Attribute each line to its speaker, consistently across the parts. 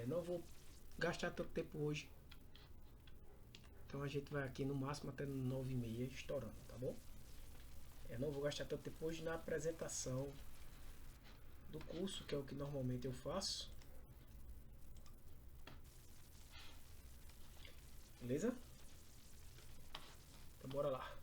Speaker 1: Não vou gastar tanto tempo hoje. Então a gente vai aqui no máximo até 9h30 estourando, tá bom? Não vou gastar tanto tempo hoje na apresentação do curso, que é o que normalmente eu faço. Beleza? Então bora lá.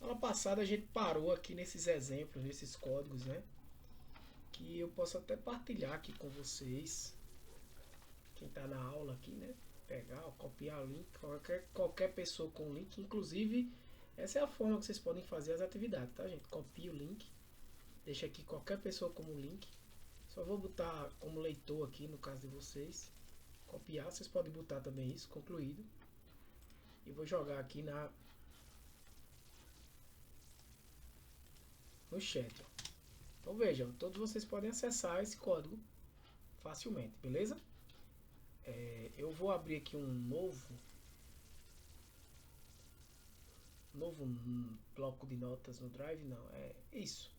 Speaker 1: Aula passada a gente parou aqui nesses exemplos, nesses códigos, né? Que eu posso até partilhar aqui com vocês. Quem está na aula aqui, né? Pegar, copiar o link, qualquer pessoa com o link. Inclusive, essa é a forma que vocês podem fazer as atividades, tá, gente? Copia o link, deixa aqui qualquer pessoa como link. Só vou botar como leitor aqui, no caso de vocês. Copiar, vocês podem botar também isso, concluído. E vou jogar aqui no chat. Ó. Então vejam, todos vocês podem acessar esse código facilmente, beleza? Eu vou abrir aqui um novo bloco de notas no Drive, não, é isso.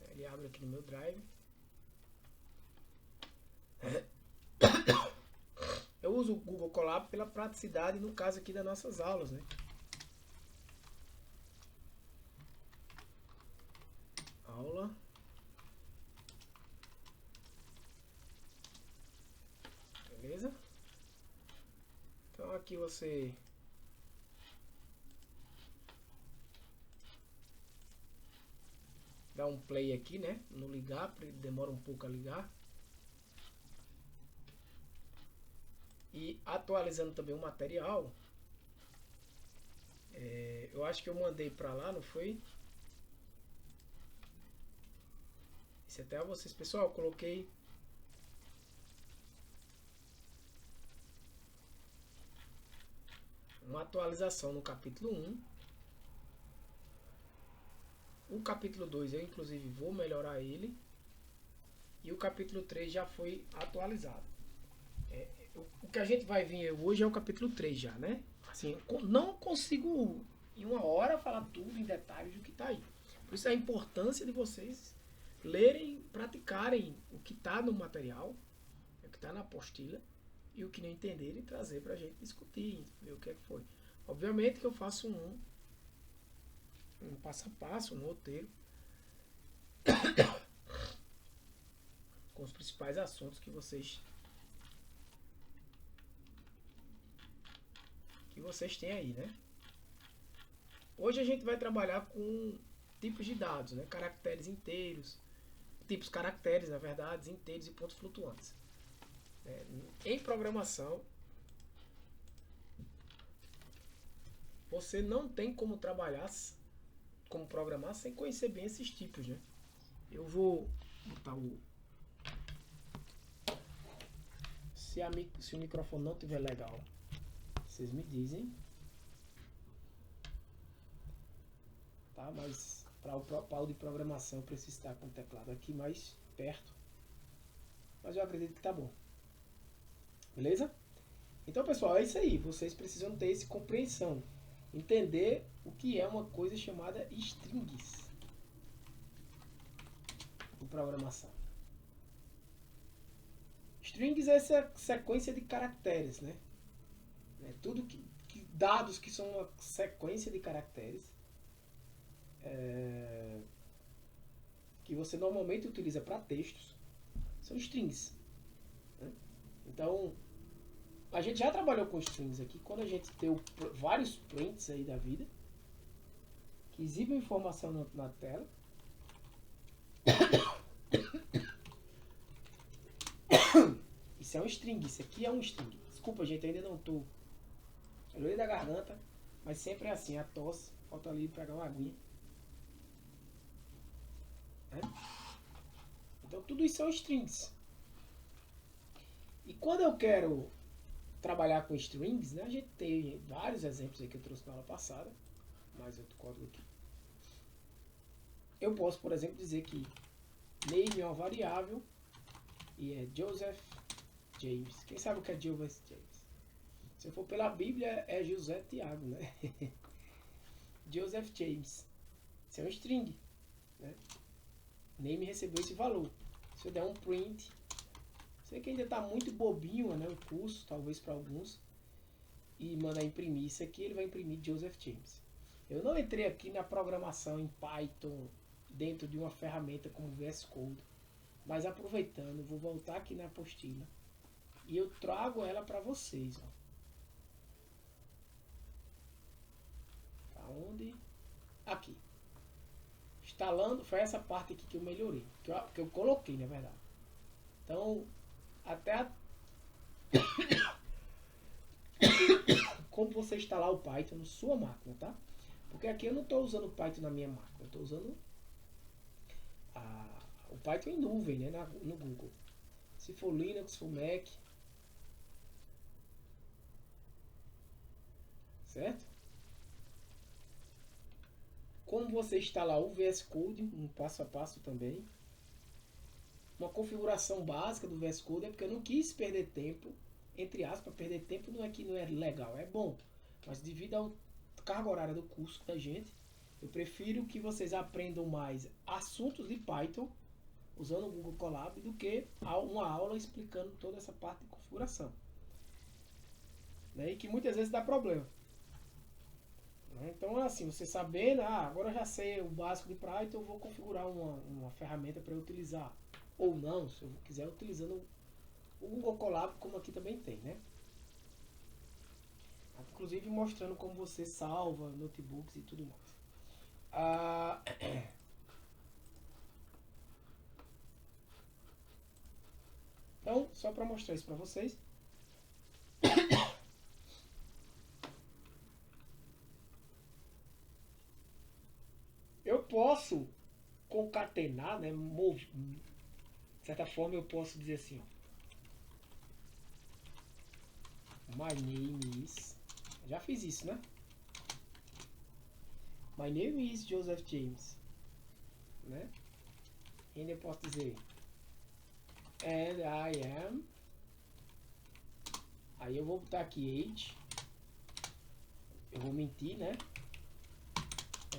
Speaker 1: Ele abre aqui no meu Drive. Eu uso o Google Colab pela praticidade no caso aqui das nossas aulas, né? Aula. Beleza? Então aqui você dá um play aqui, né? No ligar, porque ele demora um pouco a ligar. E atualizando também o material. Eu acho que eu mandei pra lá, não foi? Isso até a vocês, pessoal. Eu coloquei uma atualização no capítulo 1. O capítulo 2 eu inclusive vou melhorar ele. E o capítulo 3 já foi atualizado. O que a gente vai vir hoje é o capítulo 3 já, né? Assim, não consigo em uma hora falar tudo em detalhes do que está aí. Por isso a importância de vocês lerem, praticarem o que está no material, o que está na apostila, e o que não entenderem trazer para a gente discutir, ver o que é que foi. Obviamente que eu faço um passo a passo, um roteiro, com os principais assuntos que vocês têm aí, né? Hoje a gente vai trabalhar com tipos de dados, né? Caracteres inteiros, tipos caracteres, na verdade, inteiros e pontos flutuantes. Em programação, você não tem como trabalhar, como programar, sem conhecer bem esses tipos, né? Eu vou botar se o microfone não estiver legal, vocês me dizem. Tá? Mas para o pau de programação eu preciso estar com o teclado aqui mais perto. Mas eu acredito que tá bom. Beleza? Então, pessoal, é isso aí. Vocês precisam ter essa compreensão. Entender o que é uma coisa chamada strings em programação. Strings é essa sequência de caracteres, né? Tudo dados que são uma sequência de caracteres que você normalmente utiliza para textos são strings, né? Então a gente já trabalhou com strings aqui quando a gente deu vários prints aí da vida que exibem informação na tela. Isso é um string, isso aqui é um string. Desculpa, gente, ainda não tô olhei da garganta, mas sempre é assim, a tosse, falta ali pegar uma aguinha. Então tudo isso são strings. E quando eu quero trabalhar com strings, né, a gente tem vários exemplos aí que eu trouxe na aula passada, mais outro código aqui. Eu posso, por exemplo, dizer que name é uma variável e é Joseph James. Quem sabe o que é Joseph James? Se for pela Bíblia, é José Tiago, né? Joseph James. Isso é um string, né? Nem me recebeu esse valor. Se eu der um print, sei que ainda está muito bobinho, né? O curso, talvez para alguns, e mandar imprimir isso aqui, ele vai imprimir Joseph James. Eu não entrei aqui na programação em Python dentro de uma ferramenta como VS Code, mas aproveitando, vou voltar aqui na apostila e eu trago ela para vocês. Ó. Tá onde? Aqui. Instalando, foi essa parte aqui que eu melhorei, que eu coloquei, na verdade. Então, até como você instalar o Python na sua máquina, tá? Porque aqui eu não estou usando o Python na minha máquina, eu estou usando o Python em nuvem, né, no Google. Se for Linux, se for Mac, certo? Como você instalar o VS Code, um passo a passo também. Uma configuração básica do VS Code é porque eu não quis perder tempo, entre aspas, perder tempo não é que não é legal, é bom, mas devido à carga horária do curso da gente, eu prefiro que vocês aprendam mais assuntos de Python usando o Google Colab do que uma aula explicando toda essa parte de configuração, né? E que muitas vezes dá problema. Então, assim, você sabendo, agora eu já sei o básico de Python, eu vou configurar uma ferramenta para eu utilizar. Ou não, se eu quiser utilizando o Google Colab, como aqui também tem, né? Inclusive mostrando como você salva notebooks e tudo mais. Então, só para mostrar isso para vocês. Eu posso concatenar, né? De certa forma eu posso dizer assim, ó. My name is... Já fiz isso, né? My name is Joseph James. Né? E ainda eu posso dizer and I am. Aí eu vou botar aqui age. Eu vou mentir, né?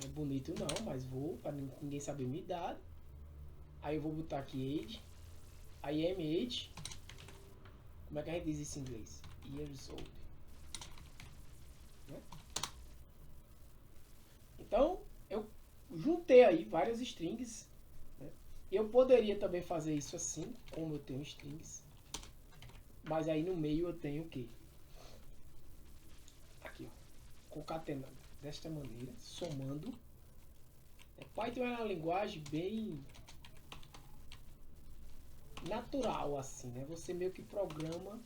Speaker 1: É bonito não, mas vou, para ninguém saber minha idade. Aí eu vou botar aqui age. I am age. Como é que a gente diz isso em inglês? Years old. Né? Então, eu juntei aí várias strings. Né? Eu poderia também fazer isso assim, como eu tenho strings. Mas aí no meio eu tenho o quê? Aqui, ó. Concatenando desta maneira, somando. Python é uma linguagem bem natural, assim, né? Você meio que programa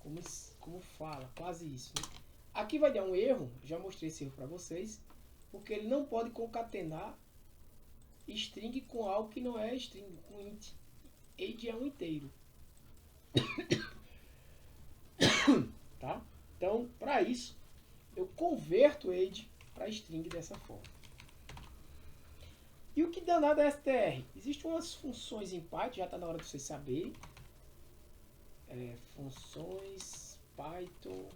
Speaker 1: como fala, quase isso, né? Aqui vai dar um erro, já mostrei esse erro para vocês, porque ele não pode concatenar string com algo que não é string, com int. Age é um inteiro. Tá? Então, para isso, eu converto age para string dessa forma. E o que danado é str? Existem umas funções em Python, já está na hora de vocês saberem. Funções Python,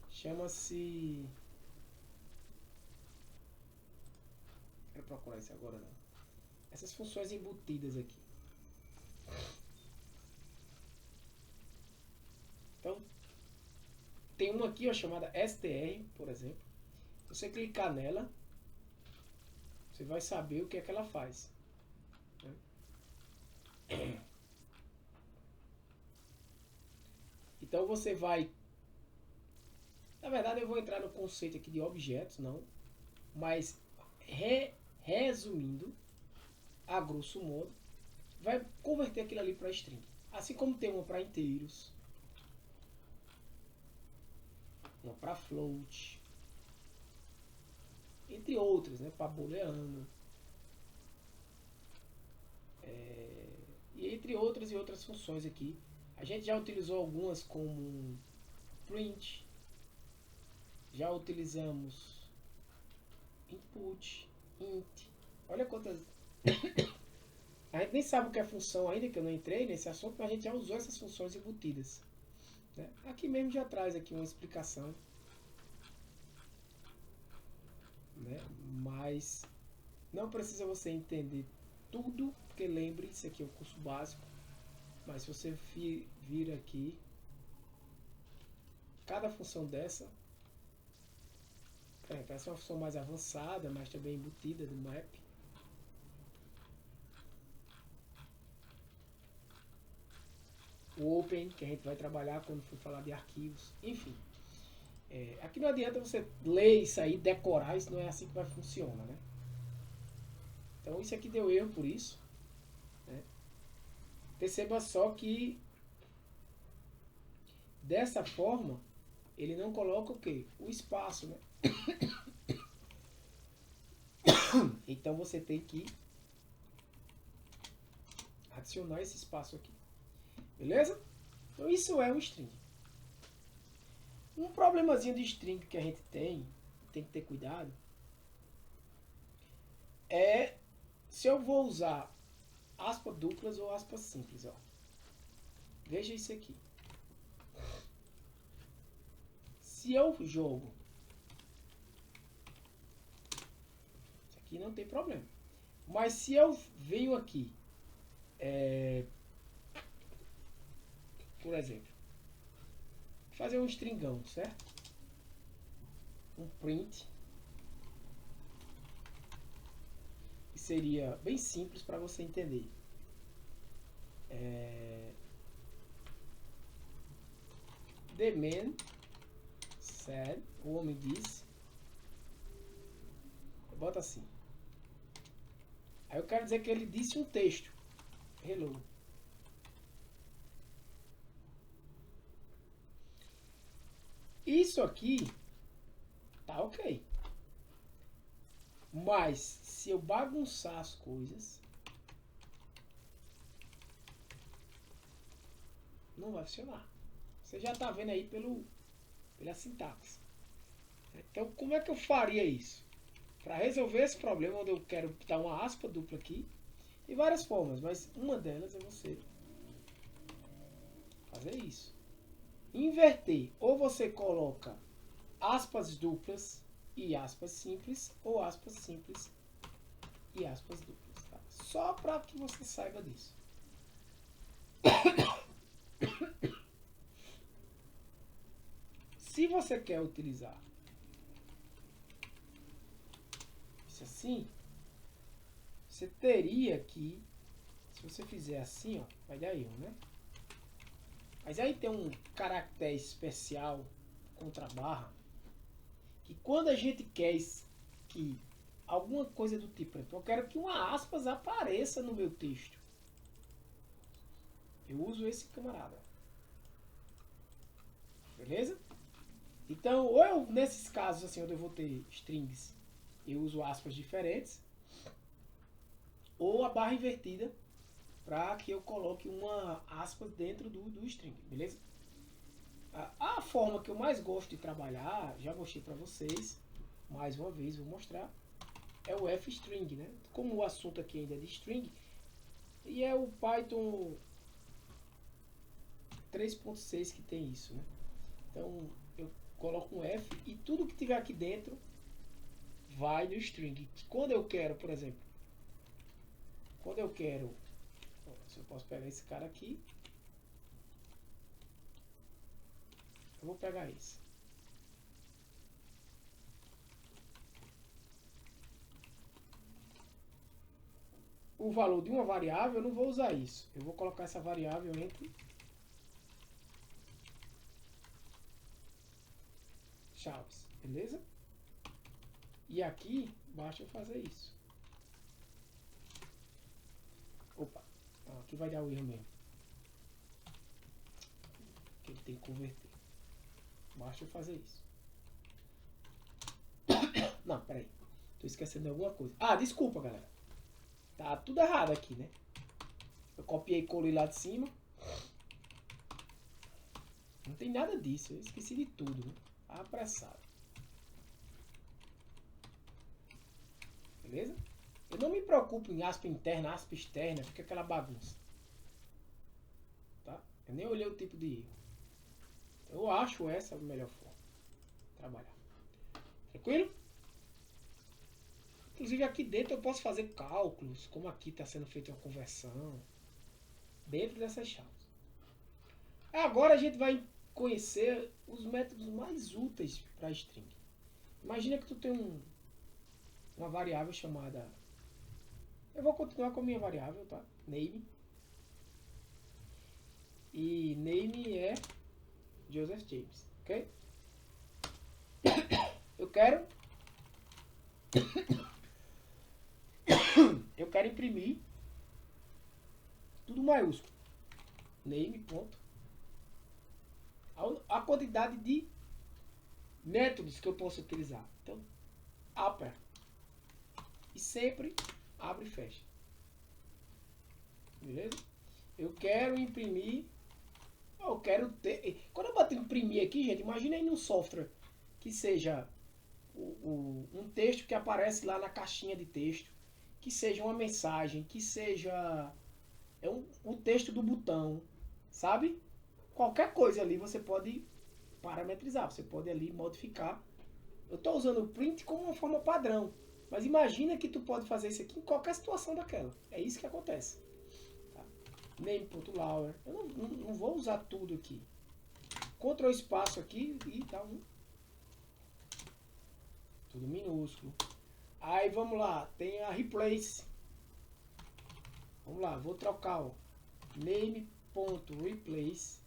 Speaker 1: chama-se... Quero procurar isso agora não. Essas funções embutidas aqui. Então, tem uma aqui, ó, chamada str, por exemplo. Se você clicar nela, você vai saber o que é que ela faz. Então você vai... Na verdade eu vou entrar no conceito aqui de objetos, não. Mas resumindo, a grosso modo, vai converter aquilo ali para string. Assim como tem uma para inteiros, uma para float, entre outras, né, para booleano, e entre outras e outras funções aqui. A gente já utilizou algumas como print, já utilizamos input, int. Olha quantas... A gente nem sabe o que é função ainda, que eu não entrei nesse assunto, mas a gente já usou essas funções embutidas. né? Aqui mesmo já traz aqui uma explicação, né? Mas não precisa você entender tudo, porque lembre, isso aqui é o curso básico. Mas se você vir aqui, cada função dessa, essa é uma função mais avançada, mas também embutida do map. O Open, que a gente vai trabalhar quando for falar de arquivos, enfim. Aqui não adianta você ler isso aí, decorar, isso não é assim que vai funcionar, né? Então isso aqui deu erro por isso, né? Perceba só que dessa forma ele não coloca o quê? O espaço, né? Então você tem que adicionar esse espaço aqui. Beleza? Então isso é um string. Um problemazinho de string que a gente tem que ter cuidado, é se eu vou usar aspas duplas ou aspas simples. Ó. Veja isso aqui. Se eu jogo, isso aqui não tem problema. Mas se eu venho aqui, por exemplo, fazer um stringão, certo? Um print, que seria bem simples para você entender. The man said, o homem disse, bota assim. Aí eu quero dizer que ele disse um texto. Hello. Isso aqui tá ok. Mas se eu bagunçar as coisas, não vai funcionar. Você já está vendo aí pela sintaxe. Então, como é que eu faria isso? Para resolver esse problema, onde eu quero dar uma aspa dupla aqui, tem várias formas, mas uma delas é você fazer isso. Inverter. Ou você coloca aspas duplas e aspas simples, ou aspas simples e aspas duplas. Tá? Só para que você saiba disso. Se você quer utilizar isso assim, você teria que, se você fizer assim, ó, vai dar erro, né? Mas aí tem um caractere especial contra a barra, que quando a gente quer que alguma coisa do tipo, eu quero que uma aspas apareça no meu texto, eu uso esse camarada. Beleza? Então, ou eu, nesses casos assim, onde eu vou ter strings, eu uso aspas diferentes, ou a barra invertida, para que eu coloque uma aspas dentro do string, beleza? A forma que eu mais gosto de trabalhar, já mostrei para vocês, mais uma vez vou mostrar, é o f-string, né? Como o assunto aqui ainda é de string, e é o Python 3.6 que tem isso, né? Então eu coloco um F e tudo que tiver aqui dentro vai no string. Quando eu quero, por exemplo, se eu posso pegar esse cara aqui, eu vou pegar esse. O valor de uma variável, eu não vou usar isso. Eu vou colocar essa variável entre chaves, beleza? E aqui, basta eu fazer isso. Opa, aqui vai dar o erro mesmo. Que ele tem que converter. Basta eu fazer isso. Não, peraí. Tô esquecendo de alguma coisa. Ah, desculpa, galera. Tá tudo errado aqui, né? Eu copiei e colei lá de cima. Não tem nada disso. Eu esqueci de tudo, né? Apressado. Beleza? Eu não me preocupo em aspa interna, aspa externa. Fica aquela bagunça. Tá? Eu nem olhei o tipo de erro. Eu acho essa a melhor forma de trabalhar. Tranquilo? Inclusive aqui dentro eu posso fazer cálculos, como aqui está sendo feita uma conversão, dentro dessas chaves. Agora a gente vai conhecer os métodos mais úteis para string. Imagina que tu tem uma variável chamada... Eu vou continuar com a minha variável, tá? Name. E name é Joseph James, ok? Eu quero imprimir tudo maiúsculo. Name, ponto. A quantidade de métodos que eu posso utilizar. Então, upper. E sempre abre e fecha. Beleza? Eu quero imprimir. Eu quero ter. Quando eu boto imprimir aqui, gente, imagina aí num software que seja um texto que aparece lá na caixinha de texto, que seja uma mensagem, que seja o texto do botão, sabe? Qualquer coisa ali você pode parametrizar, você pode ali modificar. Eu estou usando o print como uma forma padrão, mas imagina que tu pode fazer isso aqui em qualquer situação daquela. É isso que acontece. Tá? Name.lower. Eu não vou usar tudo aqui. Ctrl espaço aqui e dá tudo minúsculo. Aí vamos lá, tem a replace. Vamos lá, vou trocar o name.replace.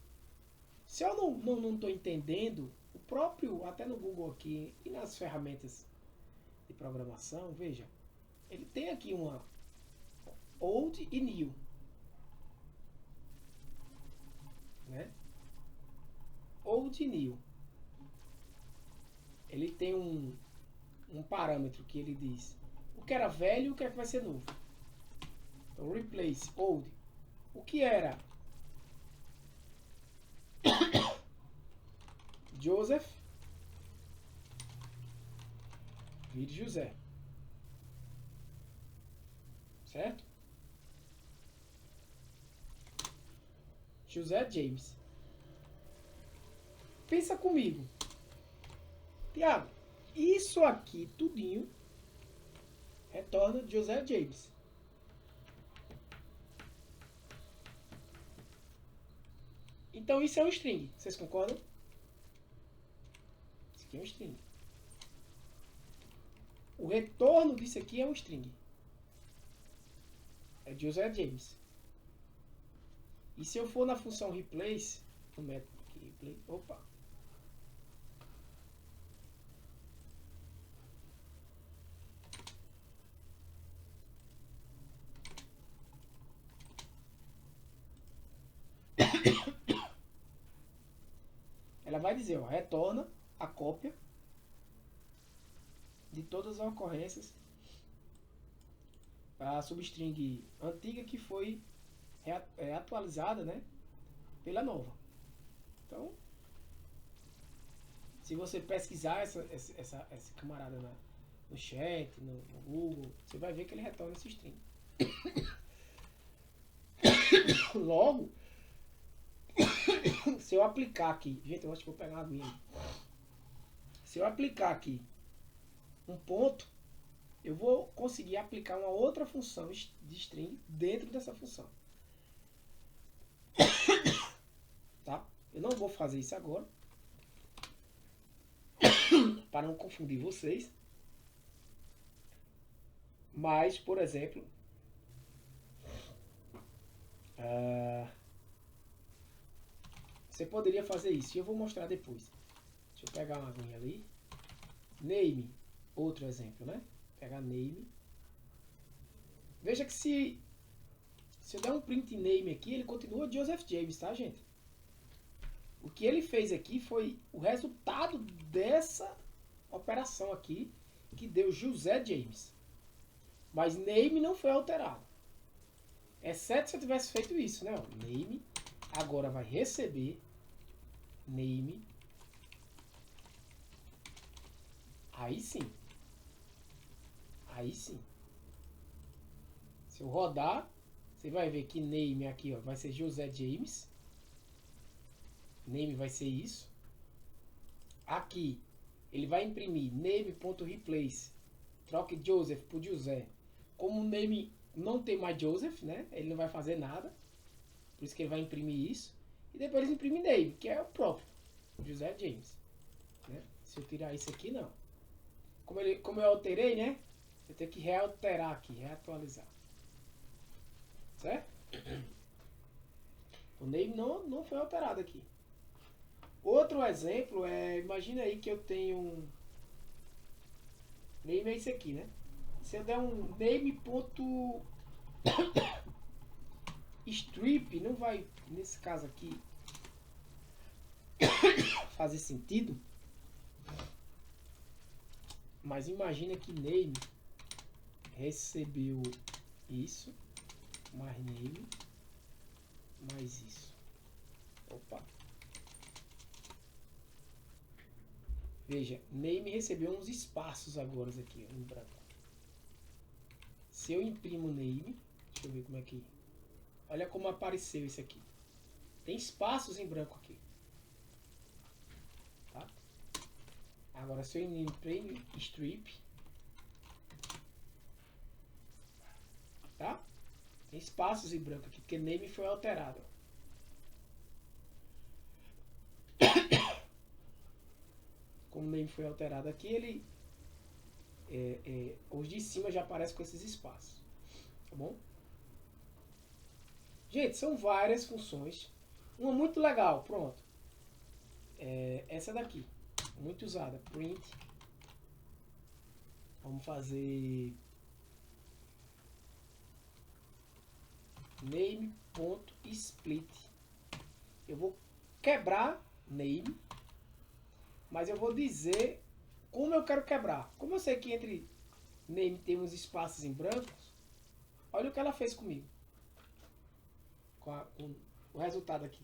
Speaker 1: Se eu não estou entendendo, o próprio, até no Google aqui e nas ferramentas de programação, veja, ele tem aqui uma old e new, né? Old e new. Ele tem um parâmetro que ele diz o que era velho e o que é que vai ser novo. Então, replace, old. O que era Joseph, vire José. Certo? José James. Pensa comigo. Tiago, isso aqui tudinho retorna José James. Então isso é um string. Vocês concordam? Isso aqui é um string. O retorno disso aqui é um string. É José James. E se eu for na função replace, no método aqui, replace, opa. Ela vai dizer, ó, retorna a cópia de todas as ocorrências a substring antiga que foi atualizada, né, pela nova. Então, se você pesquisar essa camarada no chat, no Google, você vai ver que ele retorna esse string. Logo, se eu aplicar aqui, gente, eu acho que vou pegar uma aguinha. Se eu aplicar aqui um ponto, eu vou conseguir aplicar uma outra função de string dentro dessa função. Tá? Eu não vou fazer isso agora, para não confundir vocês. Mas, por exemplo, você poderia fazer isso. E eu vou mostrar depois. Deixa eu pegar uma aguinha ali. Name, outro exemplo, né? Pegar name. Veja que se eu der um print name aqui, ele continua Joseph James, tá, gente? O que ele fez aqui foi o resultado dessa operação aqui, que deu José James. Mas name não foi alterado. Exceto se eu tivesse feito isso, né? Name agora vai receber name. Aí sim. Aí sim. Se eu rodar, você vai ver que name aqui, ó, vai ser José James. Name vai ser isso. Aqui, ele vai imprimir name.replace. Troque Joseph por José. Como o name não tem mais Joseph, né? Ele não vai fazer nada. Por isso que ele vai imprimir isso. E depois ele imprime name, que é o próprio. José James. Né? Se eu tirar isso aqui, não. Como eu alterei, né? Eu tenho que realterar aqui, reatualizar. Certo? O name não foi alterado aqui. Outro exemplo é, imagina aí que eu tenho um name é esse aqui, né? Se eu der um name.strip, não vai, nesse caso aqui, fazer sentido. Mas imagina que name recebeu isso, mais name, mais isso. Opa. Veja, name recebeu uns espaços agora aqui, em branco. Se eu imprimo name, deixa eu ver como é que... Olha como apareceu isso aqui. Tem espaços em branco aqui. Tá? Agora se eu imprimo strip, tá? Tem espaços em branco aqui, porque name foi alterado. Como o name foi alterado aqui, ele os de cima já aparecem com esses espaços. Tá bom? Gente, são várias funções. Uma muito legal, pronto. Essa daqui, muito usada. Print. Vamos fazer name.split. Eu vou quebrar name, mas eu vou dizer como eu quero quebrar. Como eu sei que entre name tem uns espaços em brancos, olha o que ela fez comigo. Com o resultado aqui.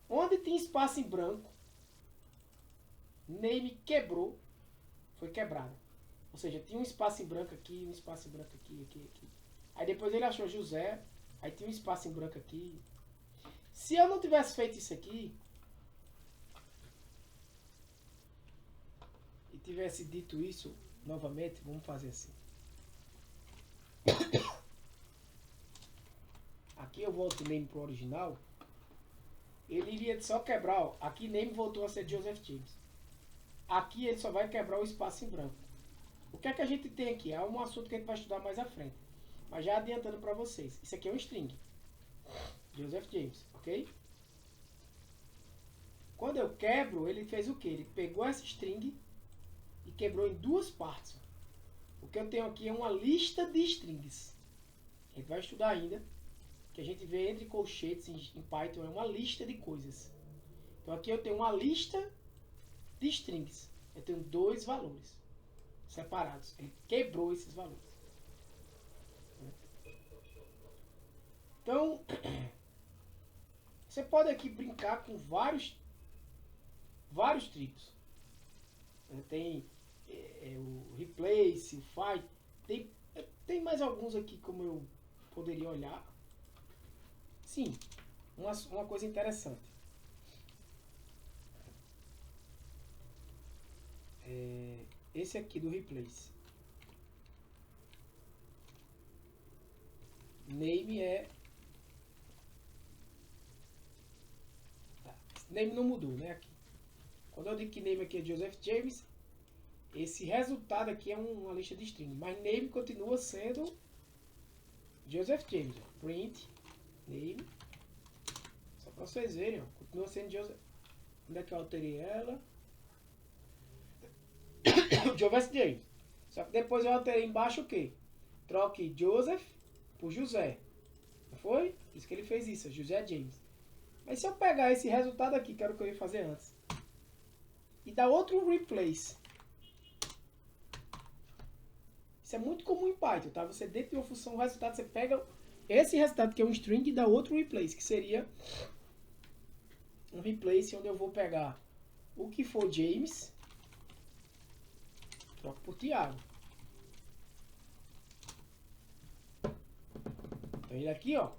Speaker 1: Onde tem espaço em branco, name quebrou, foi quebrado. Ou seja, tinha um espaço em branco aqui, um espaço em branco aqui, aqui. Aí depois ele achou José, aí tinha um espaço em branco aqui. Se eu não tivesse feito isso aqui, e tivesse dito isso novamente, vamos fazer assim. Aqui eu volto o name para o original. Ele iria só quebrar, ó. Aqui name voltou a ser Joseph James. Aqui ele só vai quebrar o espaço em branco. O que é que a gente tem aqui? É um assunto que a gente vai estudar mais à frente. Mas já adiantando para vocês. Isso aqui é um string. Joseph James, ok? Quando eu quebro, ele fez o que? Ele pegou essa string e quebrou em duas partes. O que eu tenho aqui é uma lista de strings. A gente vai estudar ainda. Que a gente vê entre colchetes em Python é uma lista de coisas. Então aqui eu tenho uma lista de strings. Eu tenho dois valores separados. Ele quebrou esses valores. Então, você pode aqui brincar com vários tipos. Tem o replace, o find. Tem mais alguns aqui como eu poderia olhar. Sim, uma coisa interessante. Esse aqui do replace. Name é... Name não mudou, né? Aqui. Quando eu digo que name aqui é Joseph James, esse resultado aqui é uma lista de string. Mas name continua sendo Joseph James. Print name. Só para vocês verem, ó. Continua sendo Joseph. Onde é que eu alterei ela? Joseph James. Só que depois eu alterei embaixo o quê? Troque Joseph por José. Não foi? Por isso que ele fez isso, José James. Mas se eu pegar esse resultado aqui, que era o que eu ia fazer antes, e dar outro replace. Isso é muito comum em Python, tá? Você dentro de uma função, o resultado, você pega esse resultado que é um string e dá outro replace, que seria um replace onde eu vou pegar o que for James, troco por Tiago. Então ele aqui, ó,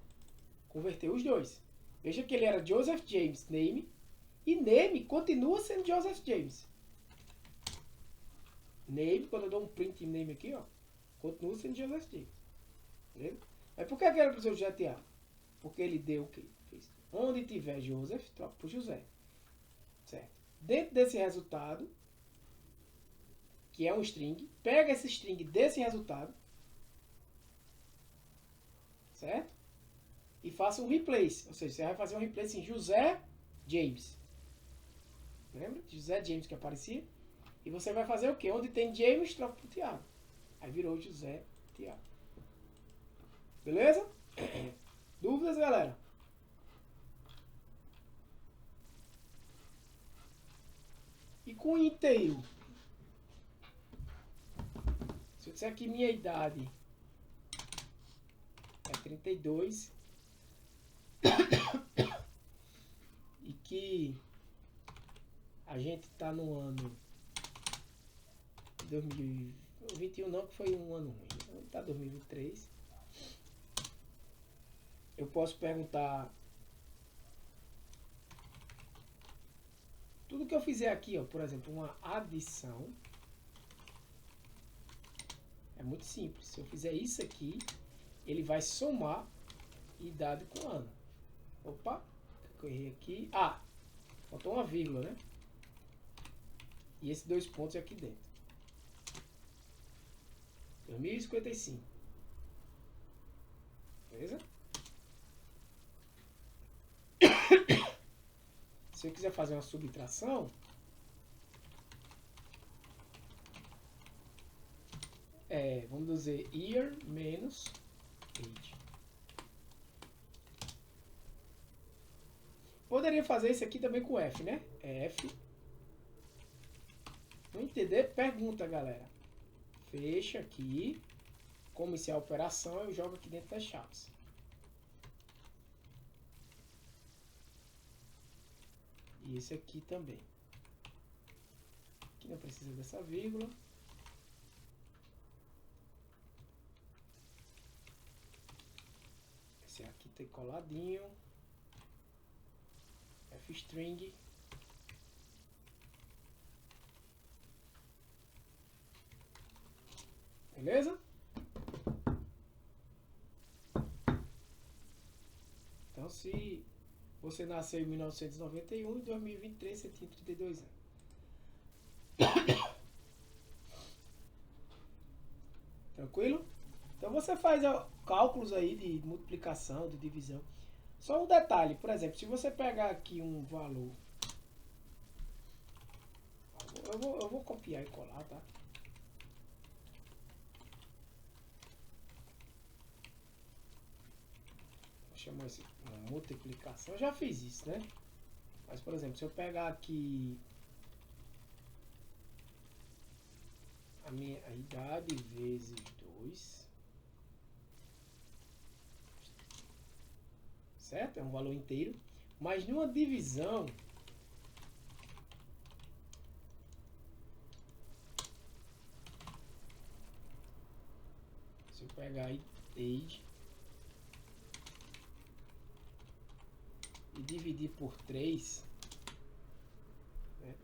Speaker 1: converteu os dois. Veja que ele era Joseph James name, E name continua sendo Joseph James. Name, quando eu dou um print em name aqui, ó, continua sendo Joseph James. Beleza? Mas por que ele precisou de GTA? Porque ele deu o quê? Onde tiver Joseph, troca por José. Certo? Dentro desse resultado, que é um string, pega esse string desse resultado, certo? E faça um replace. Ou seja, você vai fazer um replace em José James. Lembra? José James que aparecia. E você vai fazer o quê? Onde tem James, troca por Tiago. Aí virou José Tiago. Beleza? Dúvidas, galera? E com inteiro? Se eu disser que minha idade é 32 e que a gente tá no ano 2021, não, que foi um ano ruim. Tá 2023. Eu posso perguntar tudo que eu fizer aqui, ó, por exemplo, uma adição. É muito simples. Se eu fizer isso aqui, ele vai somar idade com ano. Opa, eu errei aqui. Ah, faltou uma vírgula, né? E esses 2 pontos aqui dentro. 2055. Beleza? Se eu quiser fazer uma subtração, vamos dizer year menos age. Poderia fazer isso aqui também com F, né? F. Não entender? Pergunta, galera. Fecha aqui. Como isso é a operação, eu jogo aqui dentro das chaves. E esse aqui também. Aqui não precisa dessa vírgula. Esse aqui tem coladinho. F-string. Beleza? Então, se você nasceu em 1991, em 2023 você tinha 32 anos. Tranquilo? Então você faz cálculos aí de multiplicação, de divisão. Só um detalhe, por exemplo, se você pegar aqui um valor, eu vou copiar e colar, tá? Vou chamar isso uma multiplicação. Eu já fiz isso, né? Mas, por exemplo, se eu pegar aqui a minha idade vezes 2, certo? É um valor inteiro. Mas numa divisão, se eu pegar age e dividir por 3, né,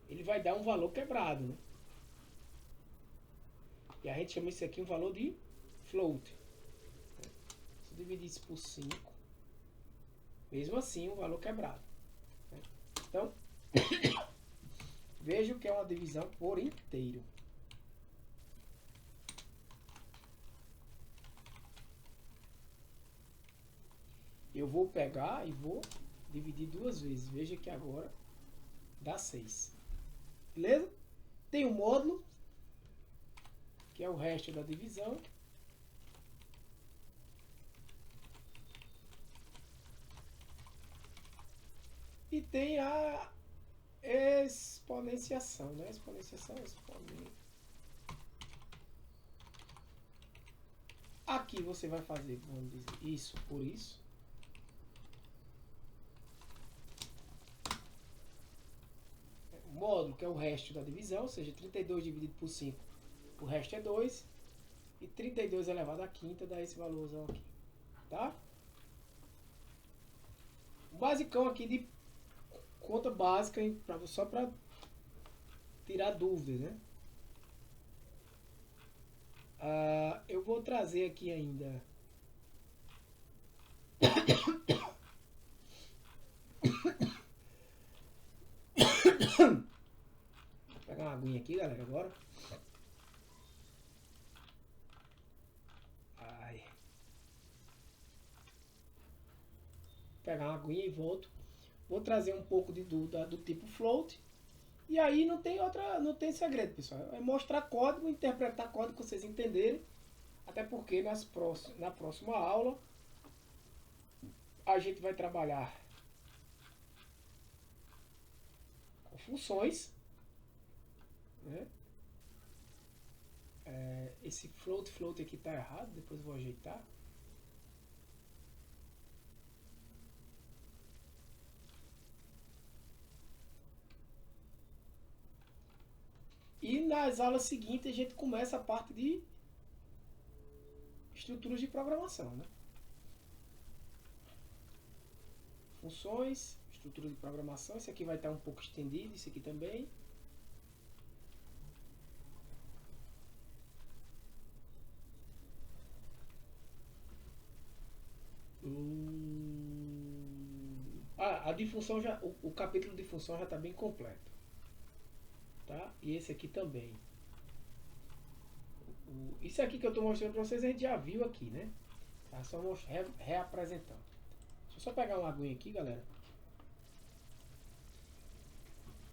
Speaker 1: ele vai dar um valor quebrado, né? E a gente chama isso aqui um valor de float. Se eu dividir isso por 5, mesmo assim um valor quebrado, né? Então, vejo que é uma divisão por inteiro. Eu vou pegar e vou dividir 2 vezes. Veja que agora dá 6. Beleza? Tem um módulo, que é o resto da divisão. E tem a exponenciação, né? Exponenciação, Aqui você vai fazer, vamos dizer, isso por isso. O módulo, que é o resto da divisão, ou seja, 32 dividido por 5, o resto é 2. E 32 elevado à quinta dá esse valorzão aqui. Tá? O basicão aqui de conta básica só para tirar dúvidas, né? Eu vou trazer aqui ainda. Vou pegar uma aguinha aqui, galera, agora. Ai. Vou pegar uma aguinha e volto. Vou trazer um pouco de dúvida do tipo float. E aí não tem segredo, pessoal. É mostrar código, interpretar código que vocês entenderem. Até porque na próxima aula a gente vai trabalhar com funções, né? Esse float aqui está errado, depois vou ajeitar. E nas aulas seguintes a gente começa a parte de estruturas de programação, né? Funções, estrutura de programação. Esse aqui vai estar um pouco estendido, esse aqui também. A de função já, o capítulo de função já está bem completo, tá? E esse aqui também. Isso aqui que eu estou mostrando para vocês a gente já viu aqui, né? Tá só reapresentando. Deixa eu só pegar uma aguinha aqui, galera.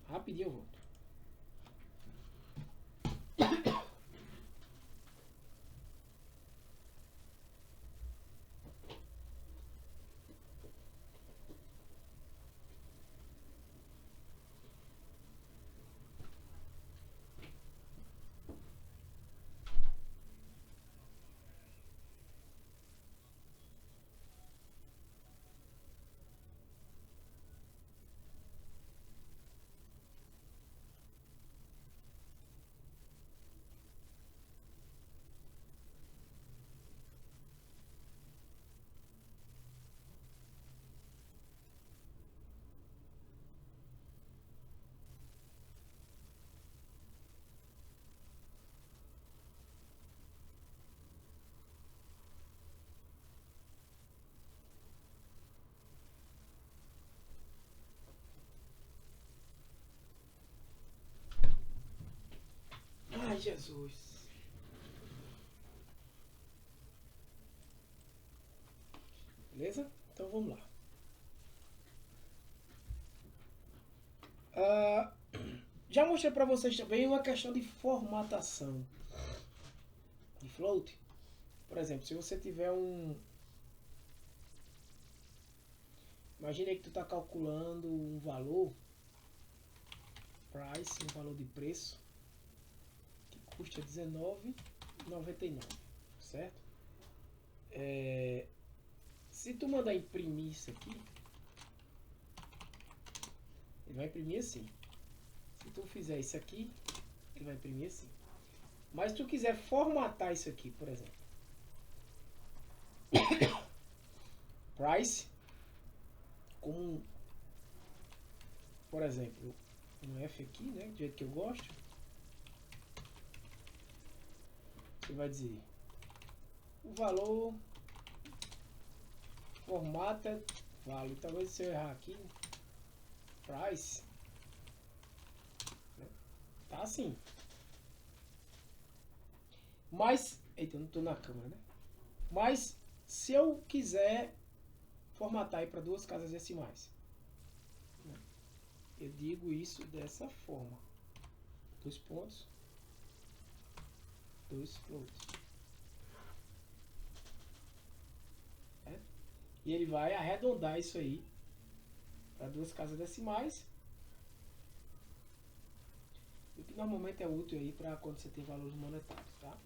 Speaker 1: Rapidinho eu volto. Ai, Jesus. Beleza? Então vamos lá. Já mostrei para vocês também uma questão de formatação de float. Por exemplo, se você tiver imagine que tu está calculando um valor, price, um valor de preço, que custa R$19,99, certo? Se tu mandar imprimir isso aqui, ele vai imprimir assim. Se tu fizer isso aqui, ele vai imprimir assim. Mas se tu quiser formatar isso aqui, por exemplo, price, com, por exemplo, um F aqui, né, do jeito que eu gosto, você vai dizer o valor formata vale. Talvez se eu errar aqui, price, né, tá assim. Mas, eita, eu não tô na câmera, né? Mas se eu quiser formatar aí para duas casas decimais, né, eu digo isso dessa forma: 2 pontos, 2 floats. E ele vai arredondar isso aí para duas casas decimais, o que normalmente é útil aí para quando você tem valores monetários, tá?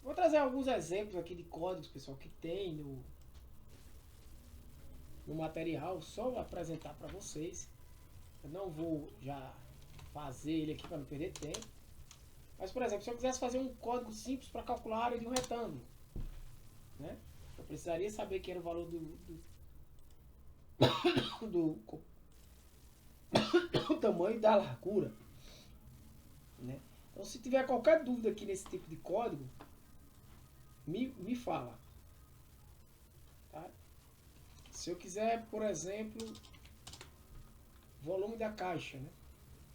Speaker 1: Vou trazer alguns exemplos aqui de códigos, pessoal, que tem no material, só apresentar para vocês. Eu não vou já fazer ele aqui para não perder tempo. Mas, por exemplo, se eu quisesse fazer um código simples para calcular a área de um retângulo, né, eu precisaria saber que era o valor do tamanho da largura, né? Então, se tiver qualquer dúvida aqui nesse tipo de código, me fala. Tá? Se eu quiser, por exemplo, volume da caixa, né?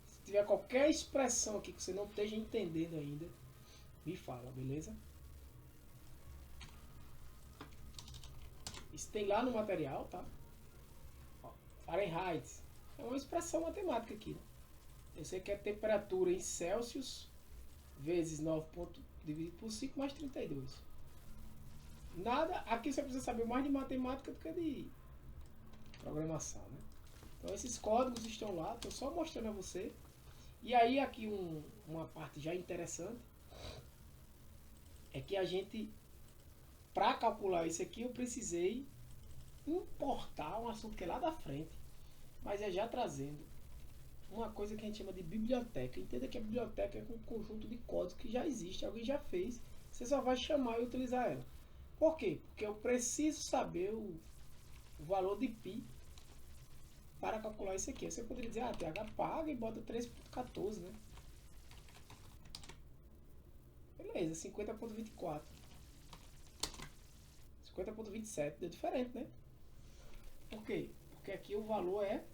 Speaker 1: Se tiver qualquer expressão aqui que você não esteja entendendo ainda, me fala, beleza? Isso tem lá no material, tá? Ó, Fahrenheit. É uma expressão matemática aqui, né? Eu sei que é temperatura em Celsius vezes 9 dividido por 5 mais 32. Nada, aqui você precisa saber mais de matemática do que de programação, né? Então esses códigos estão lá, estou só mostrando a você. E aí aqui uma parte já interessante é que a gente, para calcular isso aqui, eu precisei importar um assunto que é lá da frente, mas é já trazendo uma coisa que a gente chama de biblioteca. Entenda que a biblioteca é um conjunto de códigos que já existe, alguém já fez, você só vai chamar e utilizar ela. Por quê? Porque eu preciso saber o valor de π para calcular isso aqui. Você poderia dizer, TH paga e bota 3.14, né? Beleza, 50.24. 50.27, deu diferente, né? Por quê? Porque aqui o valor é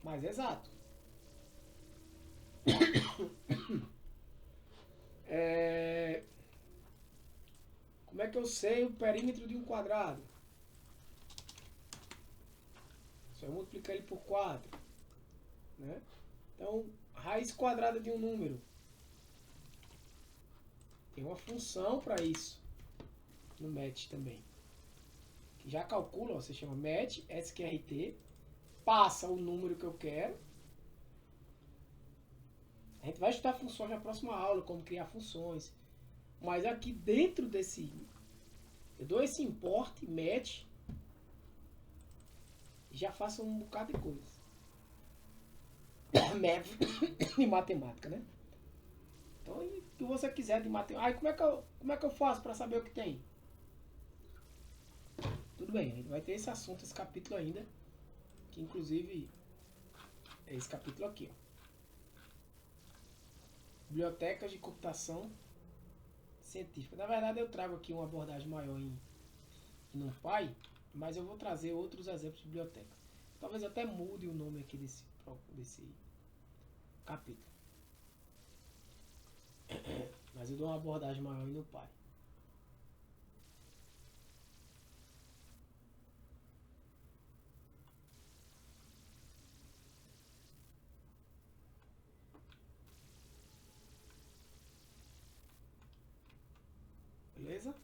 Speaker 1: mais exato. Como é que eu sei o perímetro de um quadrado? Só eu multiplicar ele por 4. Né? Então, raiz quadrada de um número. Tem uma função para isso no MET também. Que já calcula, ó, você chama MET, SQRT, passa o número que eu quero. A gente vai estudar funções na próxima aula, como criar funções. Mas aqui dentro desse, eu dou esse import, MET, e já faço um bocado de coisa. MET de matemática, né? Então, o que você quiser de matemática. Como é que eu faço para saber o que tem? Tudo bem, a gente vai ter esse assunto, esse capítulo ainda. Que inclusive é esse capítulo aqui, ó. Bibliotecas de computação científica. Na verdade, eu trago aqui uma abordagem maior em NumPy, mas eu vou trazer outros exemplos de bibliotecas. Talvez até mude o nome aqui desse capítulo. Mas eu dou uma abordagem maior em NumPy. Beleza?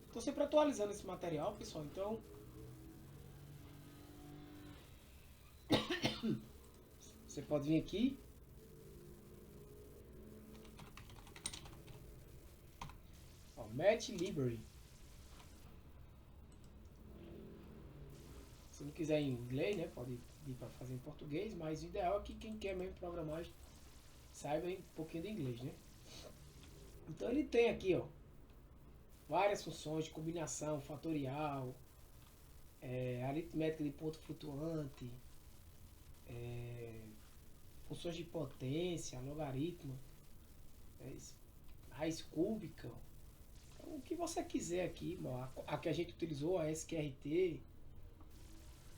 Speaker 1: Estou sempre atualizando esse material, pessoal. Então, você pode vir aqui. Ó, Match Library. Se não quiser em inglês, né? Pode ir para fazer em português, mas o ideal é que quem quer mesmo programar saiba um pouquinho de inglês, né? Então ele tem aqui, ó, várias funções de combinação, fatorial, aritmética de ponto flutuante, funções de potência, logaritmo, raiz cúbica. Então, o que você quiser aqui, a que a gente utilizou, a SQRT,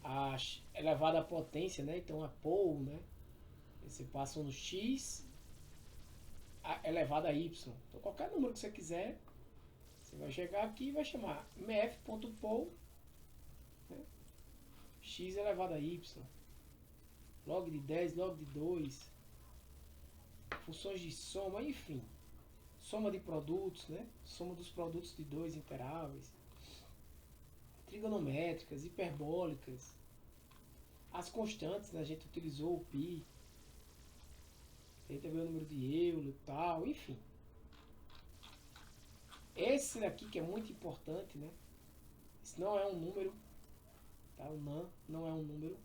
Speaker 1: a elevada à potência, né? Então a POL, né? Você passa no X elevado a Y. Então qualquer número que você quiser, você vai chegar aqui e vai chamar mf.pol, né? X elevado a Y, log de 10, log de 2, funções de soma, enfim, soma de produtos, né? Soma dos produtos de dois imperáveis, trigonométricas, hiperbólicas, as constantes, né? A gente utilizou o π, tem também o número de Euler e tal, enfim. Esse aqui que é muito importante, né? Isso não é um número, tá? O NaN não é um número.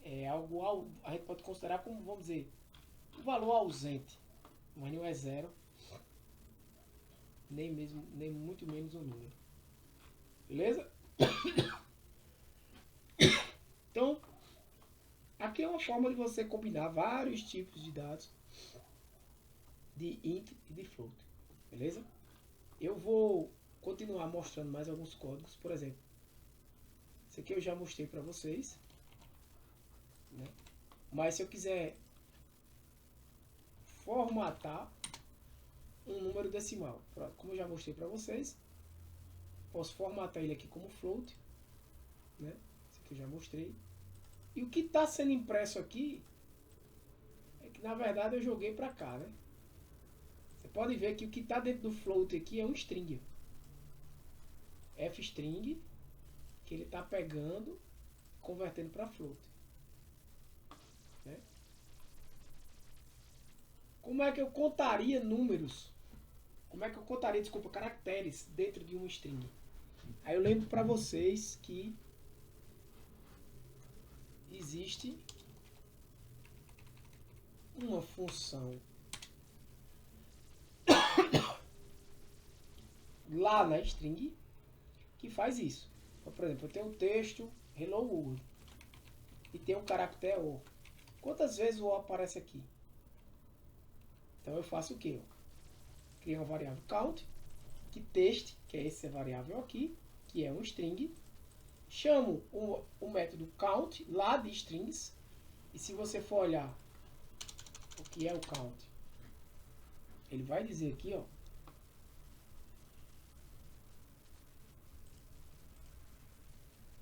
Speaker 1: É algo, a gente pode considerar como, vamos dizer, um valor ausente, mas não é zero. nem muito menos um número. Beleza? Então, aqui é uma forma de você combinar vários tipos de dados de int e de float. Beleza? Eu vou continuar mostrando mais alguns códigos. Por exemplo, esse aqui eu já mostrei para vocês, né? Mas se eu quiser formatar um número decimal, como eu já mostrei para vocês, posso formatar ele aqui como float, né? Esse aqui eu já mostrei. E o que está sendo impresso aqui é que na verdade eu joguei para cá, né? Você pode ver que o que está dentro do float aqui é um string, f-string, que ele está pegando, convertendo para float, né? Como é que eu contaria números? Como é que eu contaria, desculpa, caracteres dentro de um string? Aí eu lembro para vocês que existe uma função lá na string que faz isso. Então, por exemplo, eu tenho um texto hello world e tem um caractere o. Quantas vezes o aparece aqui? Então eu faço o quê? Crio uma variável count, que text, que é essa variável aqui, que é um string. Chamo o método count lá de strings. E se você for olhar o que é o count, ele vai dizer aqui, ó,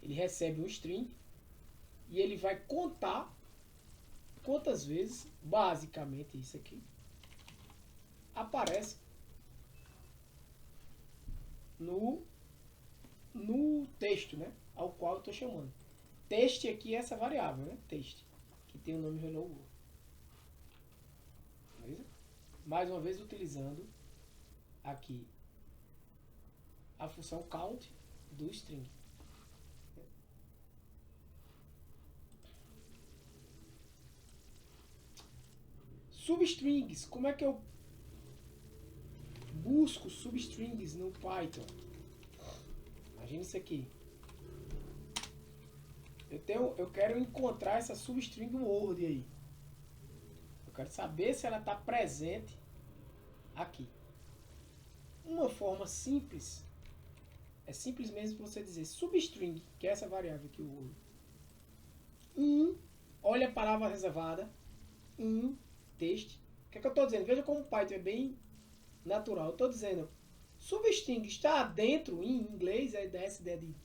Speaker 1: ele recebe um string e ele vai contar quantas vezes, basicamente isso aqui, aparece no texto, né, ao qual eu estou chamando. Text aqui é essa variável, né, text, que tem o nome hello world. Beleza? Mais uma vez utilizando aqui a função count do string. Substrings, como é que eu busco substrings no Python? Imagina isso aqui. Eu quero encontrar essa substring word aí. Eu quero saber se ela está presente aqui. Uma forma simples é simplesmente você dizer substring, que é essa variável aqui, o word. Olha a palavra reservada, text. O que é que eu estou dizendo? Veja como o Python é bem natural. Eu estou dizendo, substring está dentro, em inglês é dessa ideia de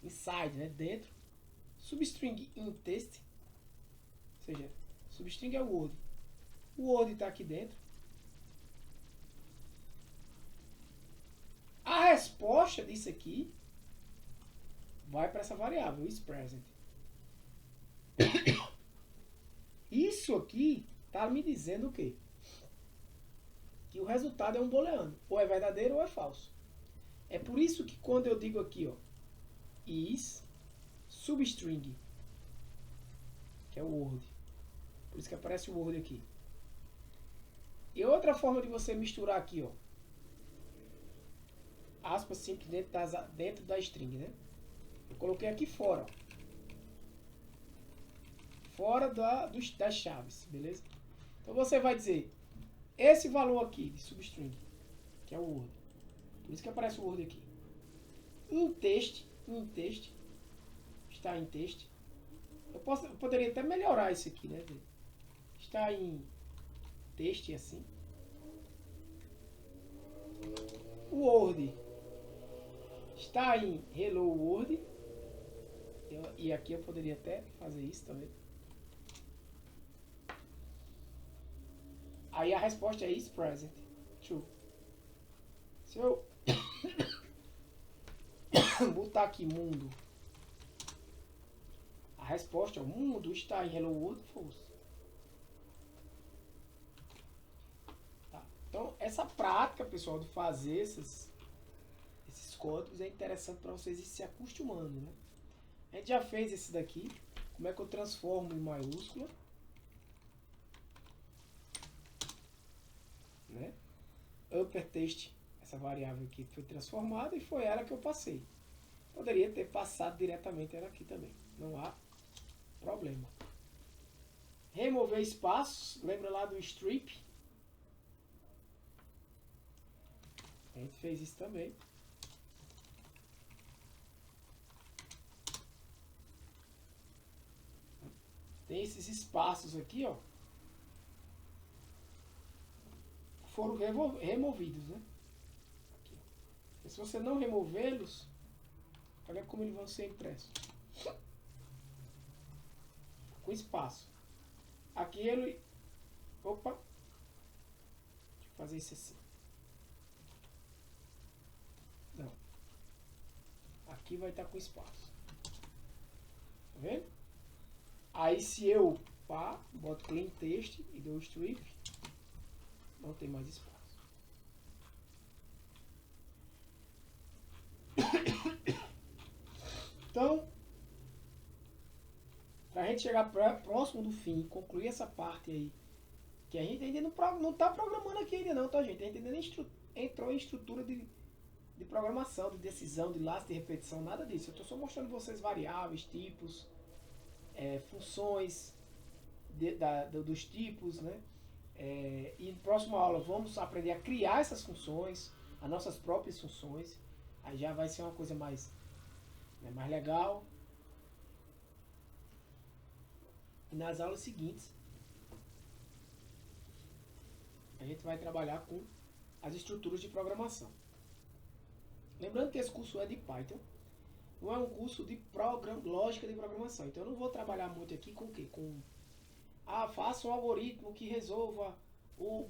Speaker 1: inside, né? Dentro. Substring in text, ou seja, substring é o word. O word está aqui dentro. A resposta disso aqui vai para essa variável, isPresent. Isso aqui está me dizendo o quê? Que o resultado é um booleano. Ou é verdadeiro ou é falso. É por isso que quando eu digo aqui, ó, is substring, que é o word. Por isso que aparece o word aqui. E outra forma de você misturar aqui, ó, aspas simples dentro da string, né? Eu coloquei aqui fora, ó. Fora das chaves, beleza? Então você vai dizer esse valor aqui de substring, que é o word. Por isso que aparece o word aqui. In text, está em text. Eu poderia até melhorar isso aqui, né? Está em text assim. O word está em hello world. E aqui eu poderia até fazer isso também. Aí a resposta é isPresent, true. Se eu botar aqui mundo, a resposta é o mundo está em hello world, false. Tá? Então essa prática, pessoal, de fazer esses códigos é interessante para vocês ir se acostumando, né? A gente já fez esse daqui, como é que eu transformo em maiúscula, né? Upper text, Essa variável aqui foi transformada e foi ela que eu passei. Poderia ter passado diretamente ela aqui também. Não há problema. Remover espaços. Lembra lá do strip? A gente fez isso também. Tem esses espaços aqui, ó. Foram removidos, né? Aqui. E se você não removê-los, olha como eles vão ser impressos. Com espaço. Aqui ele... Opa! Deixa eu fazer isso assim. Não. Aqui vai estar com espaço. Tá vendo? Aí se eu boto clean text e dou strip, não tem mais espaço. Então, para a gente chegar próximo do fim, concluir essa parte aí, que a gente ainda não está programando aqui ainda não, tá gente? A gente ainda nem entrou em estrutura de programação, de decisão, de laço, de repetição, nada disso. Eu estou só mostrando vocês variáveis, tipos, funções dos tipos, né? E na próxima aula vamos aprender a criar essas funções, as nossas próprias funções. Aí já vai ser uma coisa mais legal. E nas aulas seguintes a gente vai trabalhar com as estruturas de programação. Lembrando que esse curso é de Python, não é um curso de lógica de programação. Então eu não vou trabalhar muito aqui com o quê? Faça um algoritmo que resolva o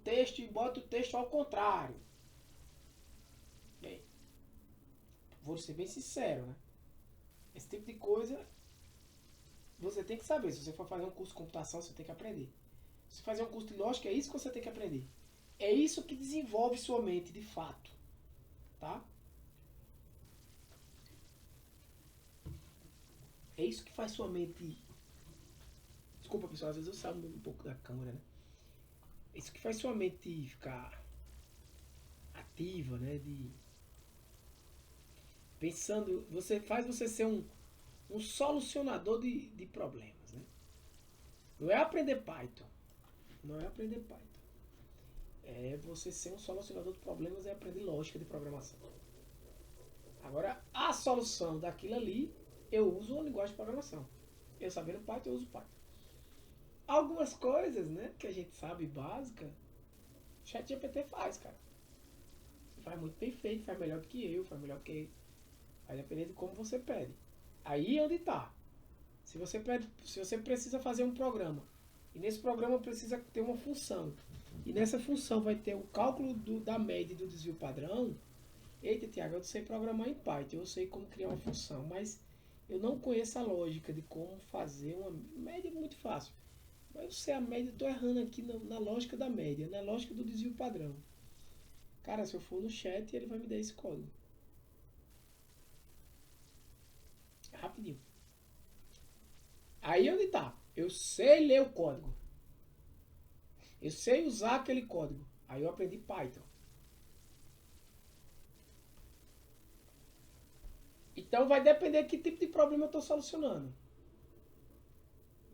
Speaker 1: texto e bota o texto ao contrário. Bem, vou ser bem sincero, né? Esse tipo de coisa você tem que saber. Se você for fazer um curso de computação, você tem que aprender. Se você fazer um curso de lógica, é isso que você tem que aprender. É isso que desenvolve sua mente de fato. Tá? É isso que faz sua mente... Desculpa, pessoal, às vezes eu saio um pouco da câmera, né? É isso que faz sua mente ficar ativa, né? Pensando... Faz você ser um solucionador de problemas, né? Não é aprender Python. Não é aprender Python. É você ser um solucionador de problemas e aprender lógica de programação. Agora, a solução daquilo ali, eu uso uma linguagem de programação. Eu sabendo Python, eu uso Python. Algumas coisas, né, que a gente sabe básica, o ChatGPT faz, cara. Faz muito bem feito, faz melhor do que eu, faz melhor do que... Vai depender de como você pede. Aí é onde tá. Se você precisa fazer um programa, e nesse programa precisa ter uma função, e nessa função vai ter o cálculo da média e do desvio padrão. Eita, Tiago, eu sei programar em Python, eu sei como criar uma função, mas eu não conheço a lógica de como fazer uma média. É muito fácil. Mas eu sei a média, eu estou errando aqui na lógica da média, na lógica do desvio padrão. Cara, se eu for no chat, ele vai me dar esse código. Rapidinho. Aí onde tá? Eu sei ler o código. Eu sei usar aquele código. Aí eu aprendi Python. Então vai depender de que tipo de problema eu estou solucionando.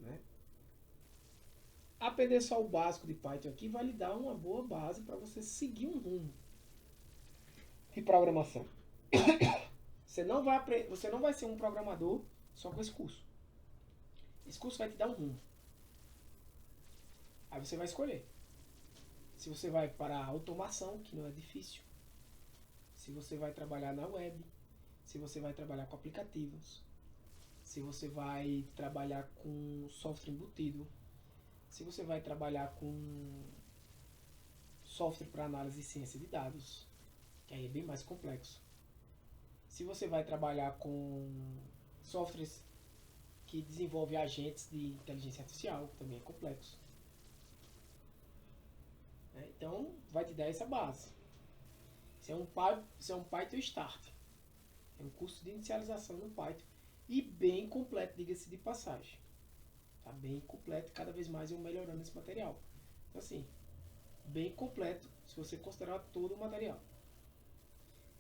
Speaker 1: Né? Aprender só o básico de Python aqui vai lhe dar uma boa base para você seguir um rumo de programação. Você não vai ser um programador só com esse curso. Esse curso vai te dar um rumo. Aí você vai escolher. Se você vai para a automação, que não é difícil. Se você vai trabalhar na web. Se você vai trabalhar com aplicativos. Se você vai trabalhar com software embutido. Se você vai trabalhar com software para análise e ciência de dados, que aí é bem mais complexo. Se você vai trabalhar com softwares que desenvolvem agentes de inteligência artificial, que também é complexo. Então, vai te dar essa base. Isso é um Python Start. É um curso de inicialização no Python. E bem completo, diga-se de passagem. Tá bem completo, cada vez mais eu melhorando esse material. Então, assim, bem completo, se você considerar todo o material.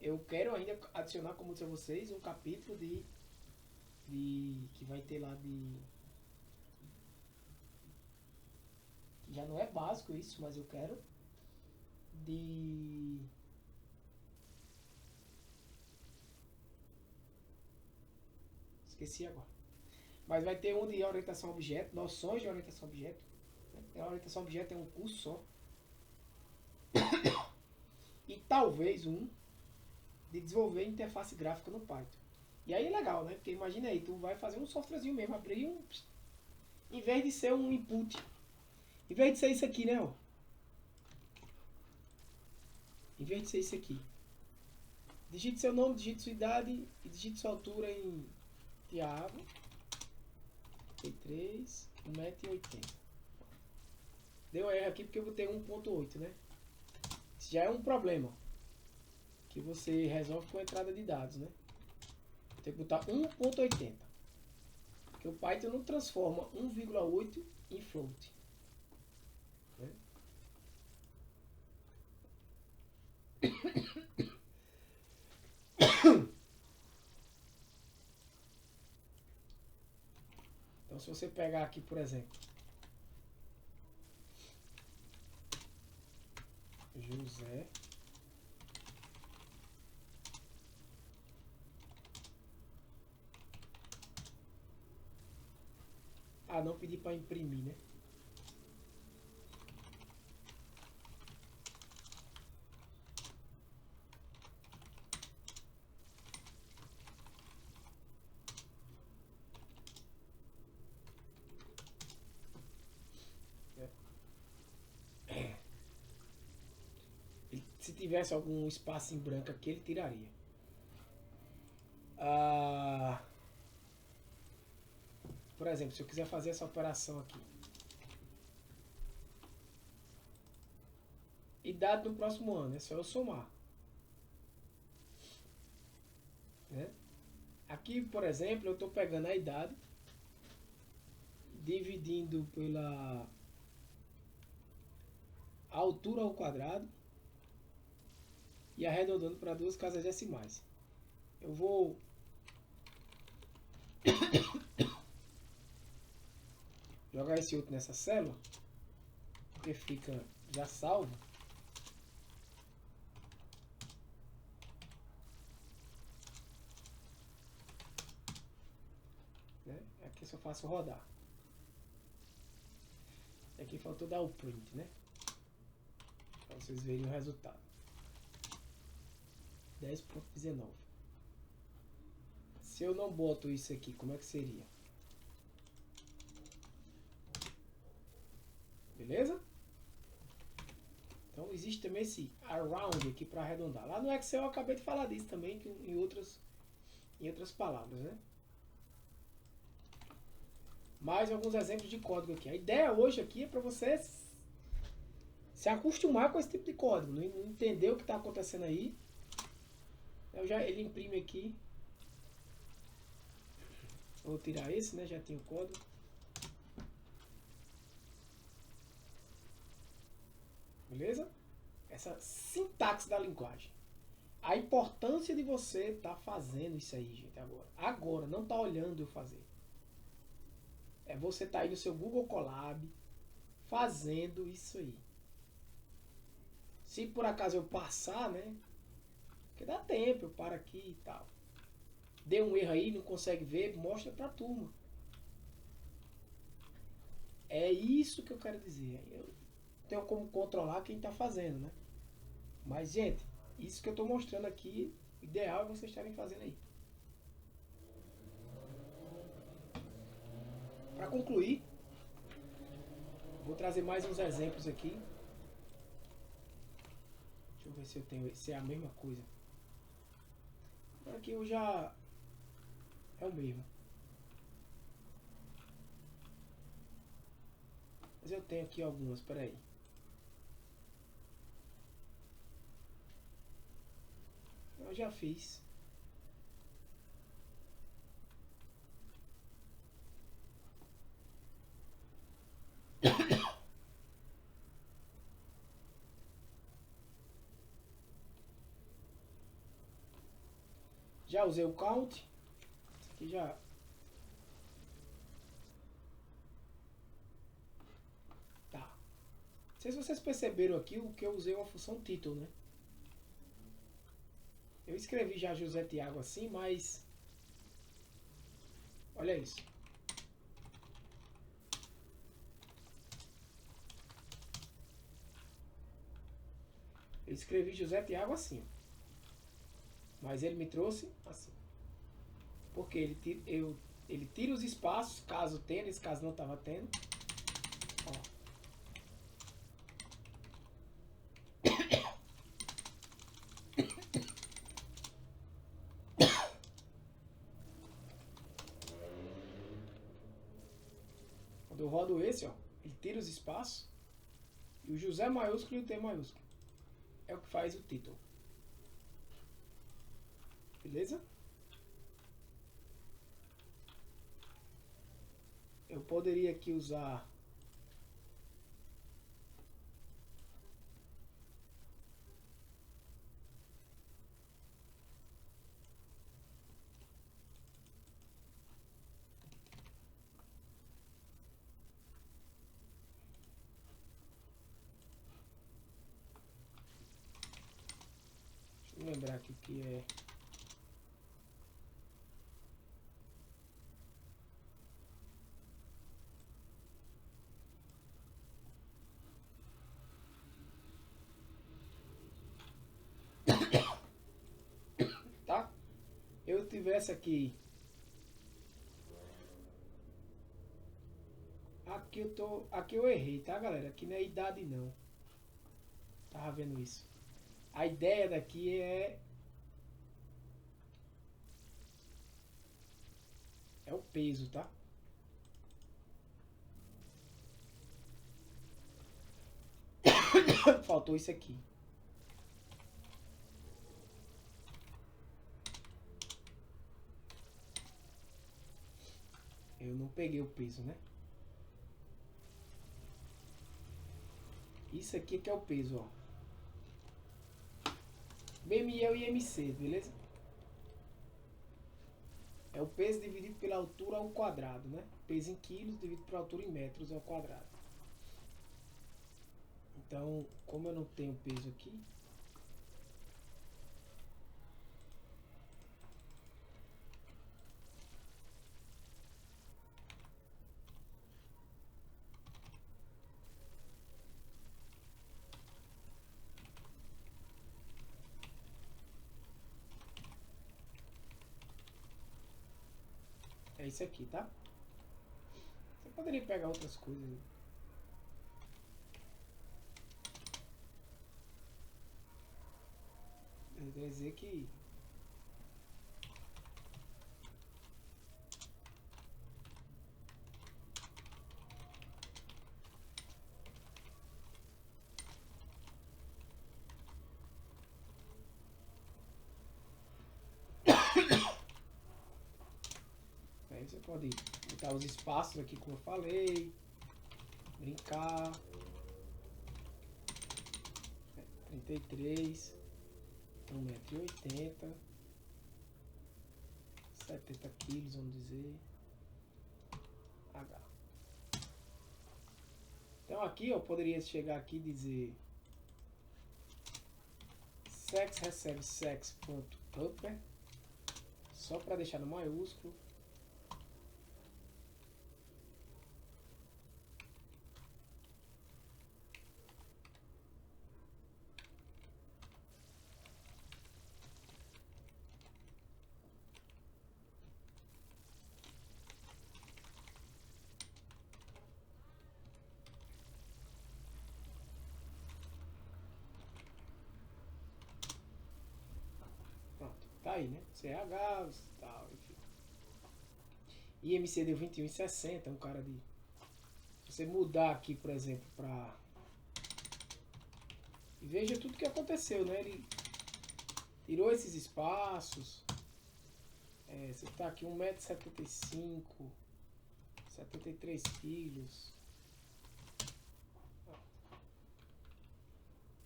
Speaker 1: Eu quero ainda adicionar, como eu disse a vocês, um capítulo de que vai ter lá de... que já não é básico isso, mas eu quero de... esqueci agora. Mas vai ter um de orientação a objeto, noções de orientação a objeto. A orientação a objeto é um curso só. E talvez um de desenvolver interface gráfica no Python. E aí é legal, né? Porque imagina aí, tu vai fazer um softwarezinho mesmo, abrir um... em vez de ser um input, em vez de ser isso aqui, né? Ó. Em vez de ser isso aqui. Digite seu nome, digite sua idade e digite sua altura em Tiago. 3, 1,80 m. Deu erro aqui porque eu botei 1,8, né? Isso já é um problema que você resolve com a entrada de dados, né? Tem que botar 1,80. Porque o Python não transforma 1,8 em float. Né? Então, se você pegar aqui, por exemplo, José não pedi para imprimir, né? Se tivesse algum espaço em branco aqui, ele tiraria. Por exemplo, se eu quiser fazer essa operação aqui. Idade do próximo ano, é só eu somar. Né? Aqui, por exemplo, eu estou pegando a idade, dividindo pela altura ao quadrado e arredondando para duas casas decimais. Eu vou jogar esse outro nessa célula, porque fica já salvo. Né? Aqui eu só faço rodar. Aqui faltou dar o print, né? Para vocês verem o resultado. 10.19. Se eu não boto isso aqui, como é que seria? Beleza? Então existe também esse around aqui para arredondar. Lá no Excel eu acabei de falar disso também, que em outras palavras, né? Mais alguns exemplos de código aqui. A ideia hoje aqui é para você se acostumar com esse tipo de código, não entender o que está acontecendo aí. Ele imprime aqui. Vou tirar esse, né? Já tem o código. Beleza? Essa sintaxe da linguagem. A importância de você estar fazendo isso aí, gente, agora. Agora, não tá olhando eu fazer. É você tá aí no seu Google Colab fazendo isso aí. Se por acaso eu passar, né? Porque dá tempo, eu paro aqui e tal. Deu um erro aí, não consegue ver, mostra pra turma. É isso que eu quero dizer. Eu tenho como controlar quem tá fazendo, né? Mas, gente, isso que eu tô mostrando aqui, o ideal é vocês estarem fazendo aí. Para concluir, vou trazer mais uns exemplos aqui. Deixa eu ver se eu tenho, se é a mesma coisa. Aqui eu já é o mesmo. Mas eu tenho aqui algumas, peraí. Eu já fiz. Já usei o count. Isso aqui já... Tá. Não sei se vocês perceberam aqui o que eu usei uma função título, né? Eu escrevi já José Tiago assim, mas... Olha isso. Eu escrevi José Tiago assim. Mas ele me trouxe assim. Porque ele tira os espaços, caso tenha, nesse caso não estava tendo. Ó. Quando eu rodo esse, ó, ele tira os espaços. E o José maiúsculo e o T maiúsculo. É o que faz o título. Beleza? Eu poderia aqui usar... Deixa eu lembrar aqui o que é... Tá? Eu tivesse aqui... Aqui eu errei, tá, galera? Aqui não é idade, não. Tava vendo isso. A ideia daqui é... É o peso, tá? Faltou isso aqui. Eu não peguei o peso, né? Isso aqui que é o peso, ó. BML e MC, beleza? É o peso dividido pela altura ao quadrado, né? Peso em quilos dividido pela altura em metros ao quadrado. Então, como eu não tenho peso aqui... É isso aqui, tá? Você poderia pegar outras coisas. Eu quero dizer que... Aí você pode botar os espaços aqui, como eu falei. Brincar. 33. 1,80 m. 70 quilos, vamos dizer. H. Então aqui eu poderia chegar aqui e dizer sex recebe sex.upper, só para deixar no maiúsculo. Tá aí, né? CH, tal, enfim. IMC deu 21,60, um cara de... Se você mudar aqui, por exemplo, pra... E veja tudo que aconteceu, né? Ele tirou esses espaços. Você tá aqui 1,75 m, 73 quilos.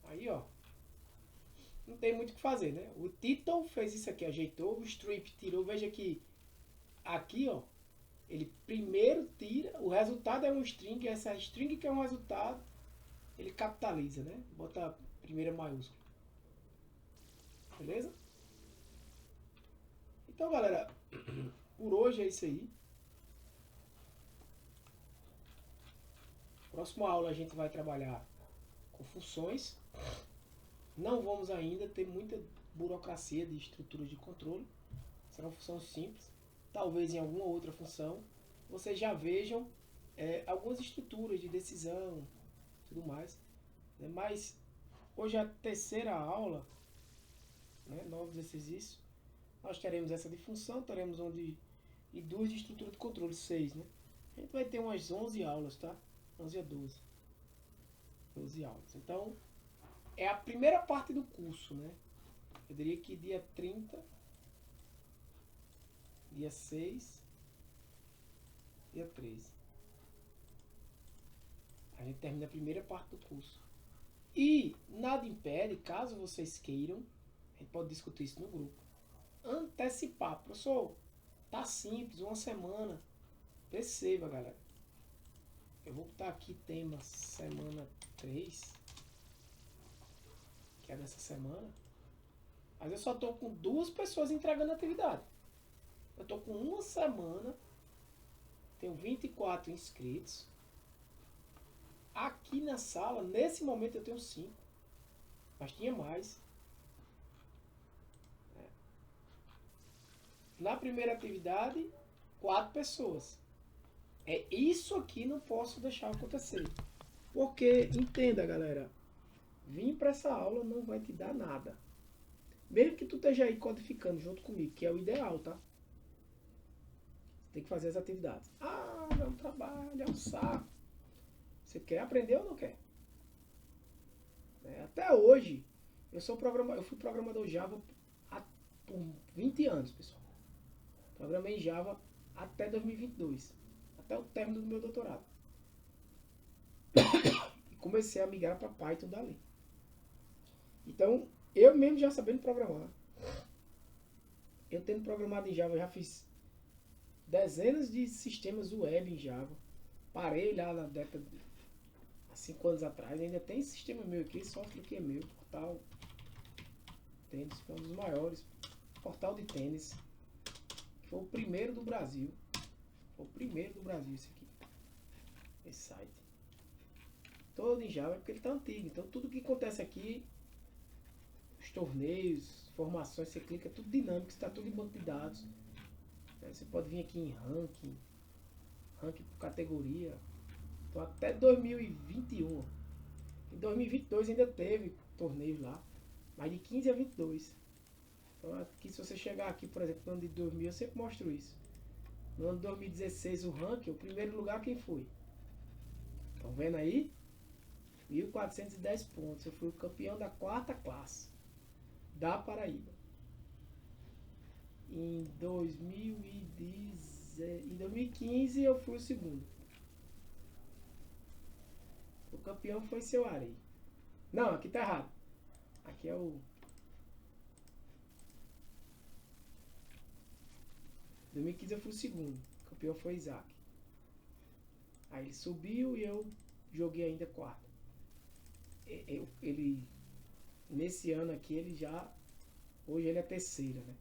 Speaker 1: Aí, ó. não tem muito o que fazer, né? O Title fez isso aqui, ajeitou, o Strip tirou, veja que aqui, ó, ele primeiro tira, o resultado é um string, essa string que é um resultado, ele capitaliza, né? Bota a primeira maiúscula. Beleza? Então, galera, por hoje é isso aí. Próxima aula a gente vai trabalhar com funções. Não vamos ainda ter muita burocracia de estruturas de controle. Serão funções simples. Talvez em alguma outra função vocês já vejam algumas estruturas de decisão, tudo mais. Né? Mas hoje é a terceira aula, né, novos exercícios. Nós teremos essa de função, teremos e duas de estrutura de controle, 6, né? A gente vai ter umas 11 aulas, tá? 11 a 12. 12 aulas. Então, é a primeira parte do curso, né? Eu diria que dia 30, dia 6, dia 13. A gente termina a primeira parte do curso. E nada impede, caso vocês queiram, a gente pode discutir isso no grupo, antecipar. Professor, tá simples, uma semana. Perceba, galera. Eu vou botar aqui tema semana 3, que é dessa semana. Mas eu só tô com 2 pessoas entregando atividade. Eu tô com uma semana, tenho 24 inscritos. Aqui na sala, nesse momento eu tenho 5, mas tinha mais. Na primeira atividade, 4 pessoas. É isso aqui, não posso deixar acontecer. Porque, entenda, galera, vir para essa aula não vai te dar nada. Mesmo que tu esteja aí codificando junto comigo, que é o ideal, tá? Você tem que fazer as atividades. Ah, é um trabalho, é um saco. Você quer aprender ou não quer? Até hoje, eu fui programador Java por 20 anos, pessoal. Programei em Java até 2022. Até o término do meu doutorado. E comecei a migrar para Python dali. Então, eu mesmo já sabendo programar. Eu tendo programado em Java, já fiz dezenas de sistemas web em Java. Parei lá na década há 5 anos atrás. Ainda tem sistema meu aqui, software que é meu, portal tênis, foi um dos maiores. Portal de tênis. Foi o primeiro do Brasil. Foi o primeiro do Brasil esse aqui. Esse site. Todo em Java, porque ele está antigo. Então tudo que acontece aqui, os torneios, formações, você clica, tudo dinâmico, está tudo em banco de dados. Você pode vir aqui em ranking por categoria. Então até 2021. Em 2022 ainda teve torneios lá, mas de 15 a 22. Então aqui, se você chegar aqui, por exemplo, no ano de 2000, eu sempre mostro isso. No ano de 2016 o ranking, o primeiro lugar quem foi? Estão vendo aí? 1.410 pontos. Eu fui o campeão da 4ª classe da Paraíba. Em 2015 eu fui o segundo. O campeão foi Seu Arei. Não, aqui tá errado. Aqui é o 2015 eu fui o segundo. O campeão foi Isaac. Aí ele subiu e eu joguei ainda quarta. Ele nesse ano aqui ele já hoje ele é terceira, né?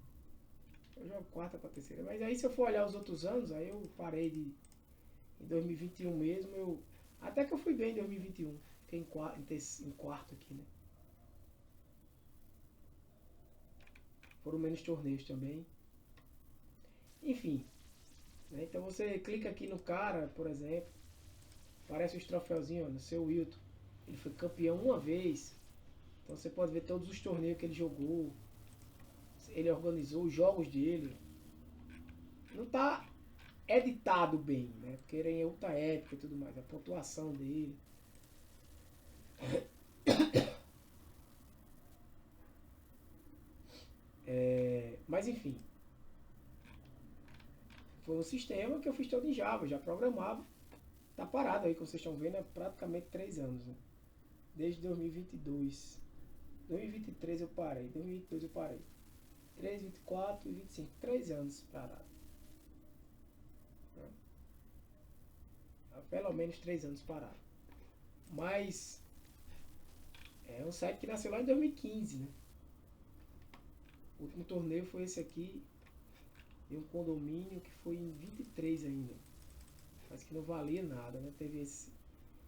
Speaker 1: Eu jogo quarta para terceira. Mas aí se eu for olhar os outros anos, aí eu parei em 2021 mesmo, até que eu fui bem em 2021. Fiquei em quarto aqui, né? Foram menos torneios também. Enfim. Né? Então você clica aqui no cara, por exemplo. Aparece os troféuzinhos, no seu Wilton. Ele foi campeão uma vez. Então você pode ver todos os torneios que ele jogou. Ele organizou os jogos dele. Não tá editado bem, né? Porque ele é em outra época e tudo mais. A pontuação dele. Mas enfim. Foi um sistema que eu fiz todo em Java. Já programava. Tá parado aí, como vocês estão vendo, é praticamente 3 anos. Né? Desde 2022. 2023 eu parei, 2022 eu parei. 3, 24 e 25, 3 anos parado. Há pelo menos 3 anos parado. Mas é um site que nasceu lá em 2015, né? O último torneio foi esse aqui, de um condomínio que foi em 23 ainda. Mas que não valia nada, né? Teve esse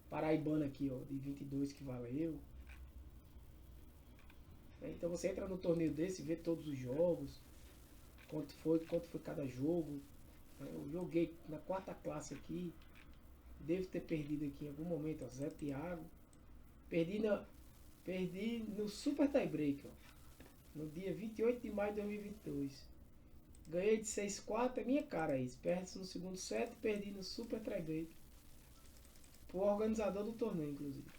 Speaker 1: paraibano aqui, ó, de 22 que valeu. Então você entra no torneio desse, vê todos os jogos, quanto foi cada jogo. Eu joguei na 4ª classe aqui, devo ter perdido aqui em algum momento, ó, Zé Thiago. Perdi no Super Tiebreak, ó, no dia 28 de maio de 2022. Ganhei de 6-4, é minha cara isso. Perde no segundo set, perdi no Super Tiebreak. Pro organizador do torneio, inclusive.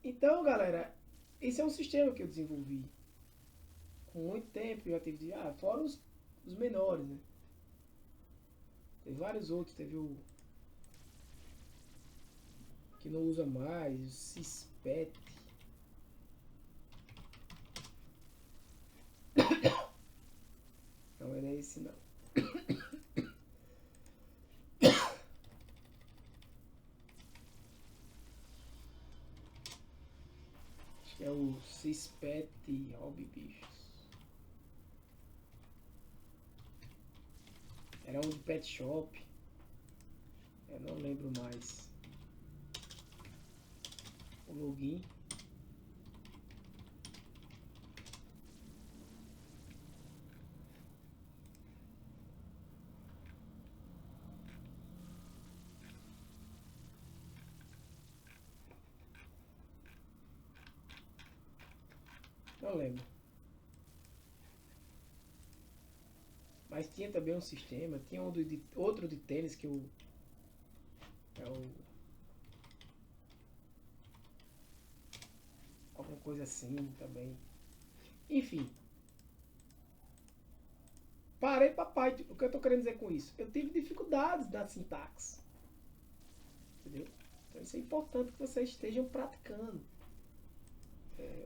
Speaker 1: Então, galera, esse é um sistema que eu desenvolvi. Com muito tempo, já tive... fora os menores, né? Teve vários outros. Teve o... que não usa mais, o Cispet. Não era esse, não. Acho que é o Cispet Hobby Bichos. Era um de pet shop. Eu não lembro mais o login. Não lembro. Mas tinha também um sistema. Tinha outro de tênis que o... alguma coisa assim também. Enfim. Parei papai. O que eu tô querendo dizer com isso? Eu tive dificuldades na sintaxe. Entendeu? Então isso é importante que vocês estejam praticando.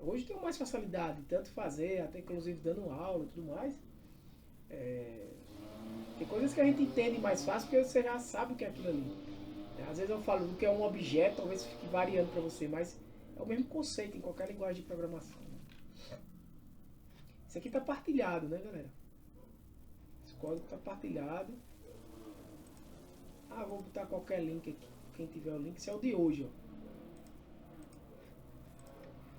Speaker 1: Hoje tenho mais facilidade, tanto fazer, até inclusive dando aula e tudo mais. Tem coisas que a gente entende mais fácil porque você já sabe o que é aquilo ali. Às vezes eu falo do que é um objeto, talvez fique variando para você, mas é o mesmo conceito em qualquer linguagem de programação. Isso aqui está partilhado, né, galera? Esse código está partilhado. Vou botar qualquer link aqui. Quem tiver o link, esse é o de hoje, ó.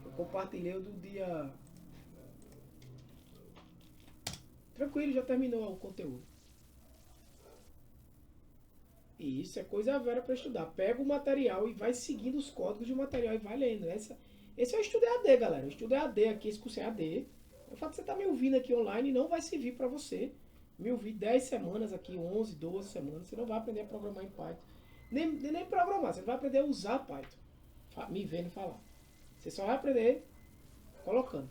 Speaker 1: Eu compartilhei o do dia... Tranquilo, já terminou o conteúdo. E isso é coisa vera para estudar. Pega o material e vai seguindo os códigos do material e vai lendo. Esse é o estudo EAD, galera. O estudo EAD aqui, esse curso é EAD. O fato de você estar me ouvindo aqui online não vai servir para você. Me ouvir 10 semanas aqui, 11, 12 semanas. Você não vai aprender a programar em Python. Nem programar, você não vai aprender a usar Python. Me vendo falar. Você só vai aprender colocando.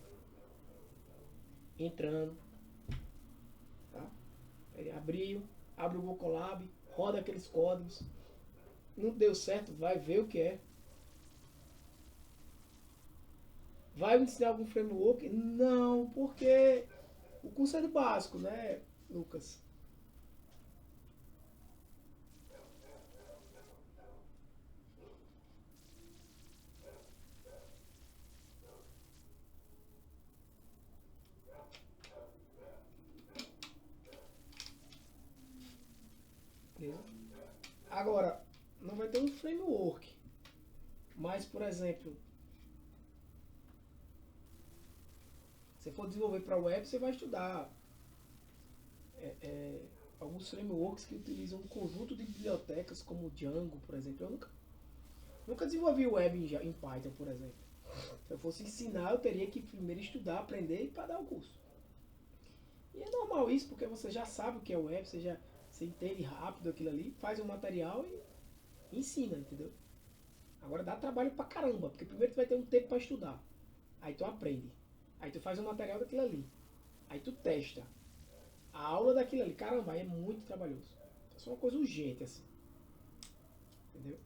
Speaker 1: Entrando. Tá? Abre o Vocolab, roda aqueles códigos. Não deu certo, vai ver o que é. Vai me ensinar algum framework? Não, porque o curso é do básico, né, Lucas? Beleza? Agora, não vai ter um framework. Mas, por exemplo, se for desenvolver para web, você vai estudar alguns frameworks que utilizam um conjunto de bibliotecas, como Django, por exemplo. Eu nunca desenvolvi web em Python, por exemplo. Se eu fosse ensinar, eu teria que primeiro estudar, aprender e para dar o curso. E é normal isso, porque você já sabe o que é web, você entende rápido aquilo ali, faz um material e ensina, entendeu? Agora dá trabalho pra caramba, porque primeiro tu vai ter um tempo para estudar. Aí tu aprende. Aí tu faz um material daquilo ali. Aí tu testa a aula daquilo ali. Caramba, aí é muito trabalhoso. É só uma coisa urgente, assim. Entendeu?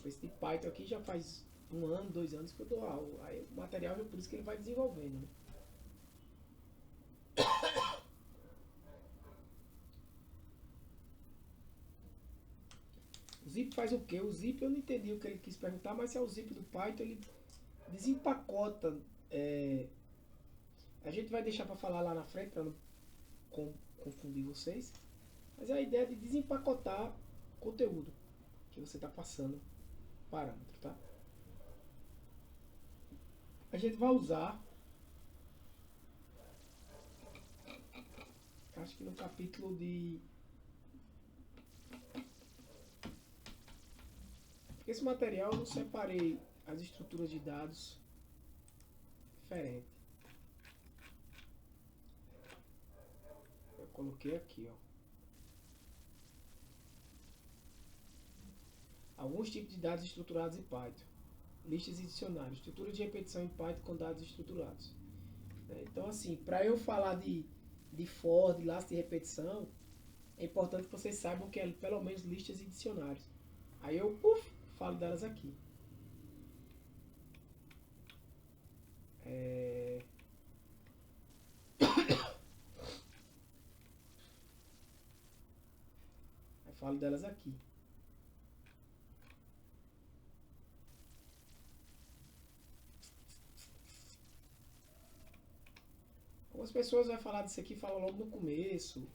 Speaker 1: Esse de Python aqui já faz 1 ano, 2 anos que eu dou aula. Aí o material é por isso que ele vai desenvolvendo, né? O zip faz o quê? O zip eu não entendi o que ele quis perguntar, mas se é o zip do Python, ele desempacota. A gente vai deixar para falar lá na frente para não confundir vocês. Mas é a ideia de desempacotar conteúdo que você está passando parâmetro, tá? A gente vai usar, acho que no capítulo de... Esse material eu não separei as estruturas de dados diferentes. Eu coloquei aqui, ó. Alguns tipos de dados estruturados em Python. Listas e dicionários. Estrutura de repetição em Python com dados estruturados. Então, assim, para eu falar de for, de laço de repetição, é importante que vocês saibam que é pelo menos listas e dicionários. Aí eu, falo delas aqui. Aí falo delas aqui. Algumas pessoas vão falar disso aqui, falam logo no começo.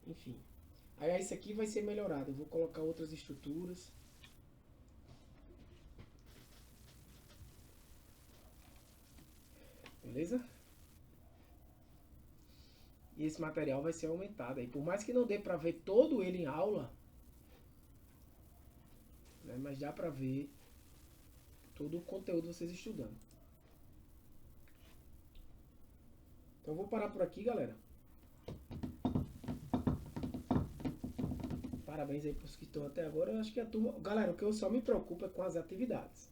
Speaker 1: Enfim. Aí isso aqui vai ser melhorado. Eu vou colocar outras estruturas. Beleza? E esse material vai ser aumentado. E por mais que não dê para ver todo ele em aula, né, mas dá para ver todo o conteúdo vocês estudando. Então eu vou parar por aqui, galera. Parabéns aí para os que estão até agora. Eu acho que a turma... Galera, o que eu só me preocupo é com as atividades.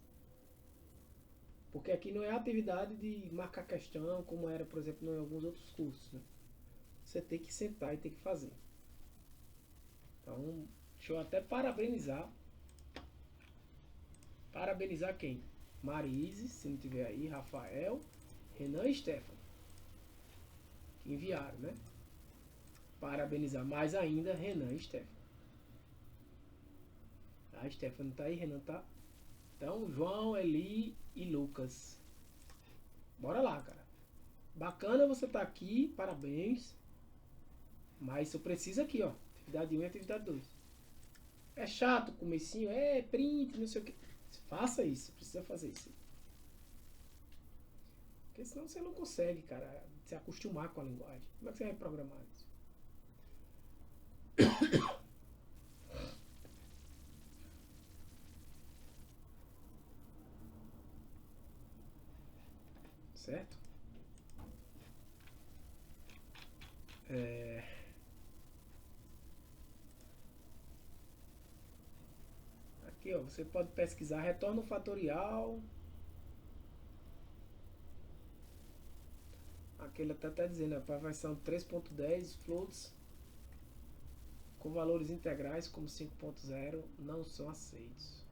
Speaker 1: Porque aqui não é atividade de marcar questão, como era, por exemplo, em alguns outros cursos, né? Você tem que sentar e tem que fazer. Então, deixa eu até parabenizar. Parabenizar quem? Marise, se não tiver aí, Rafael, Renan e Stefano. Que enviaram, né? Parabenizar mais ainda Renan e Stefano. Tá? Stefano tá aí, Renan tá. Então, João, Eli e Lucas. Bora lá, cara. Bacana você tá aqui, parabéns. Mas eu preciso aqui, ó. Atividade 1 e atividade 2. É chato o comecinho, print, não sei o que. Faça isso, precisa fazer isso. Porque senão você não consegue, cara, se acostumar com a linguagem. Como é que você vai programar isso? Certo? Aqui, ó, você pode pesquisar retorno fatorial. Aqui ele até está dizendo, para a versão 3.10, floats com valores integrais como 5.0 não são aceitos.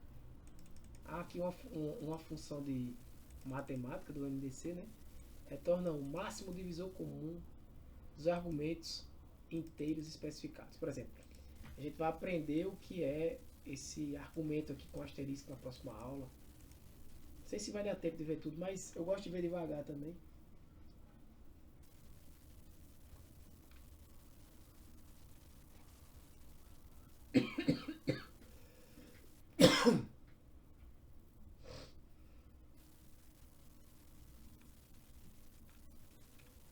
Speaker 1: Há aqui uma função de matemática do MDC, né? Retorna o máximo divisor comum dos argumentos inteiros especificados. Por exemplo, a gente vai aprender o que é esse argumento aqui com asterisco na próxima aula. Não sei se vai dar tempo de ver tudo, mas eu gosto de ver devagar também.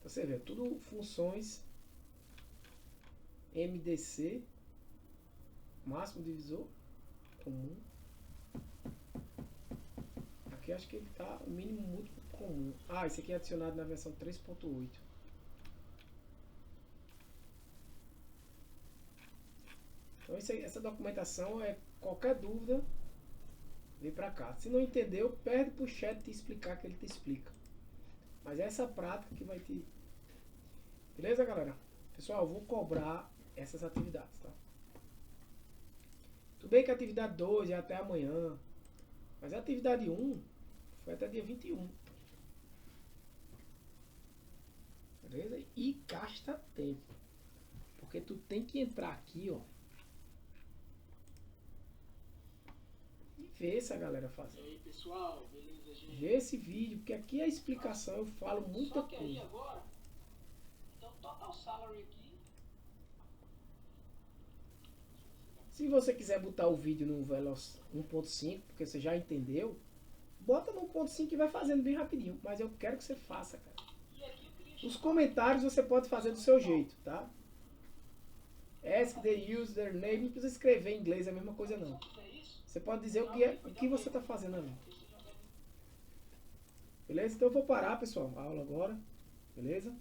Speaker 1: Você vê, tudo funções MDC, máximo divisor comum. Aqui acho que ele está o mínimo múltiplo comum. Esse aqui é adicionado na versão 3.8. Então essa documentação é qualquer dúvida, vem para cá. Se não entendeu, pede para o chat te explicar que ele te explica. Mas é essa prática que vai te... Beleza, galera? Pessoal, eu vou cobrar essas atividades, tá? Tudo bem que a atividade 2 é até amanhã. Mas a atividade 1 foi até dia 21. Beleza? E gasta tempo. Porque tu tem que entrar aqui, ó. E ver se a galera faz.
Speaker 2: E aí, pessoal, beleza, gente?
Speaker 1: Ver esse vídeo, porque aqui é a explicação, eu falo muita
Speaker 2: Só que aí
Speaker 1: coisa.
Speaker 2: agora, então total salary aqui.
Speaker 1: Se você quiser botar o vídeo no Veloz 1.5, porque você já entendeu, bota no 1.5 e vai fazendo bem rapidinho. Mas eu quero que você faça, cara.
Speaker 2: E aqui eu queria
Speaker 1: Os
Speaker 2: chamar
Speaker 1: comentários você pode fazer do seu jeito, tá? Ask the username, não precisa escrever em inglês, é a mesma coisa
Speaker 2: se eu
Speaker 1: não.
Speaker 2: fizer isso,
Speaker 1: Você pode dizer o que você está fazendo ali.
Speaker 2: esse já vai.
Speaker 1: Beleza? Então eu vou parar, pessoal, a aula agora. Beleza?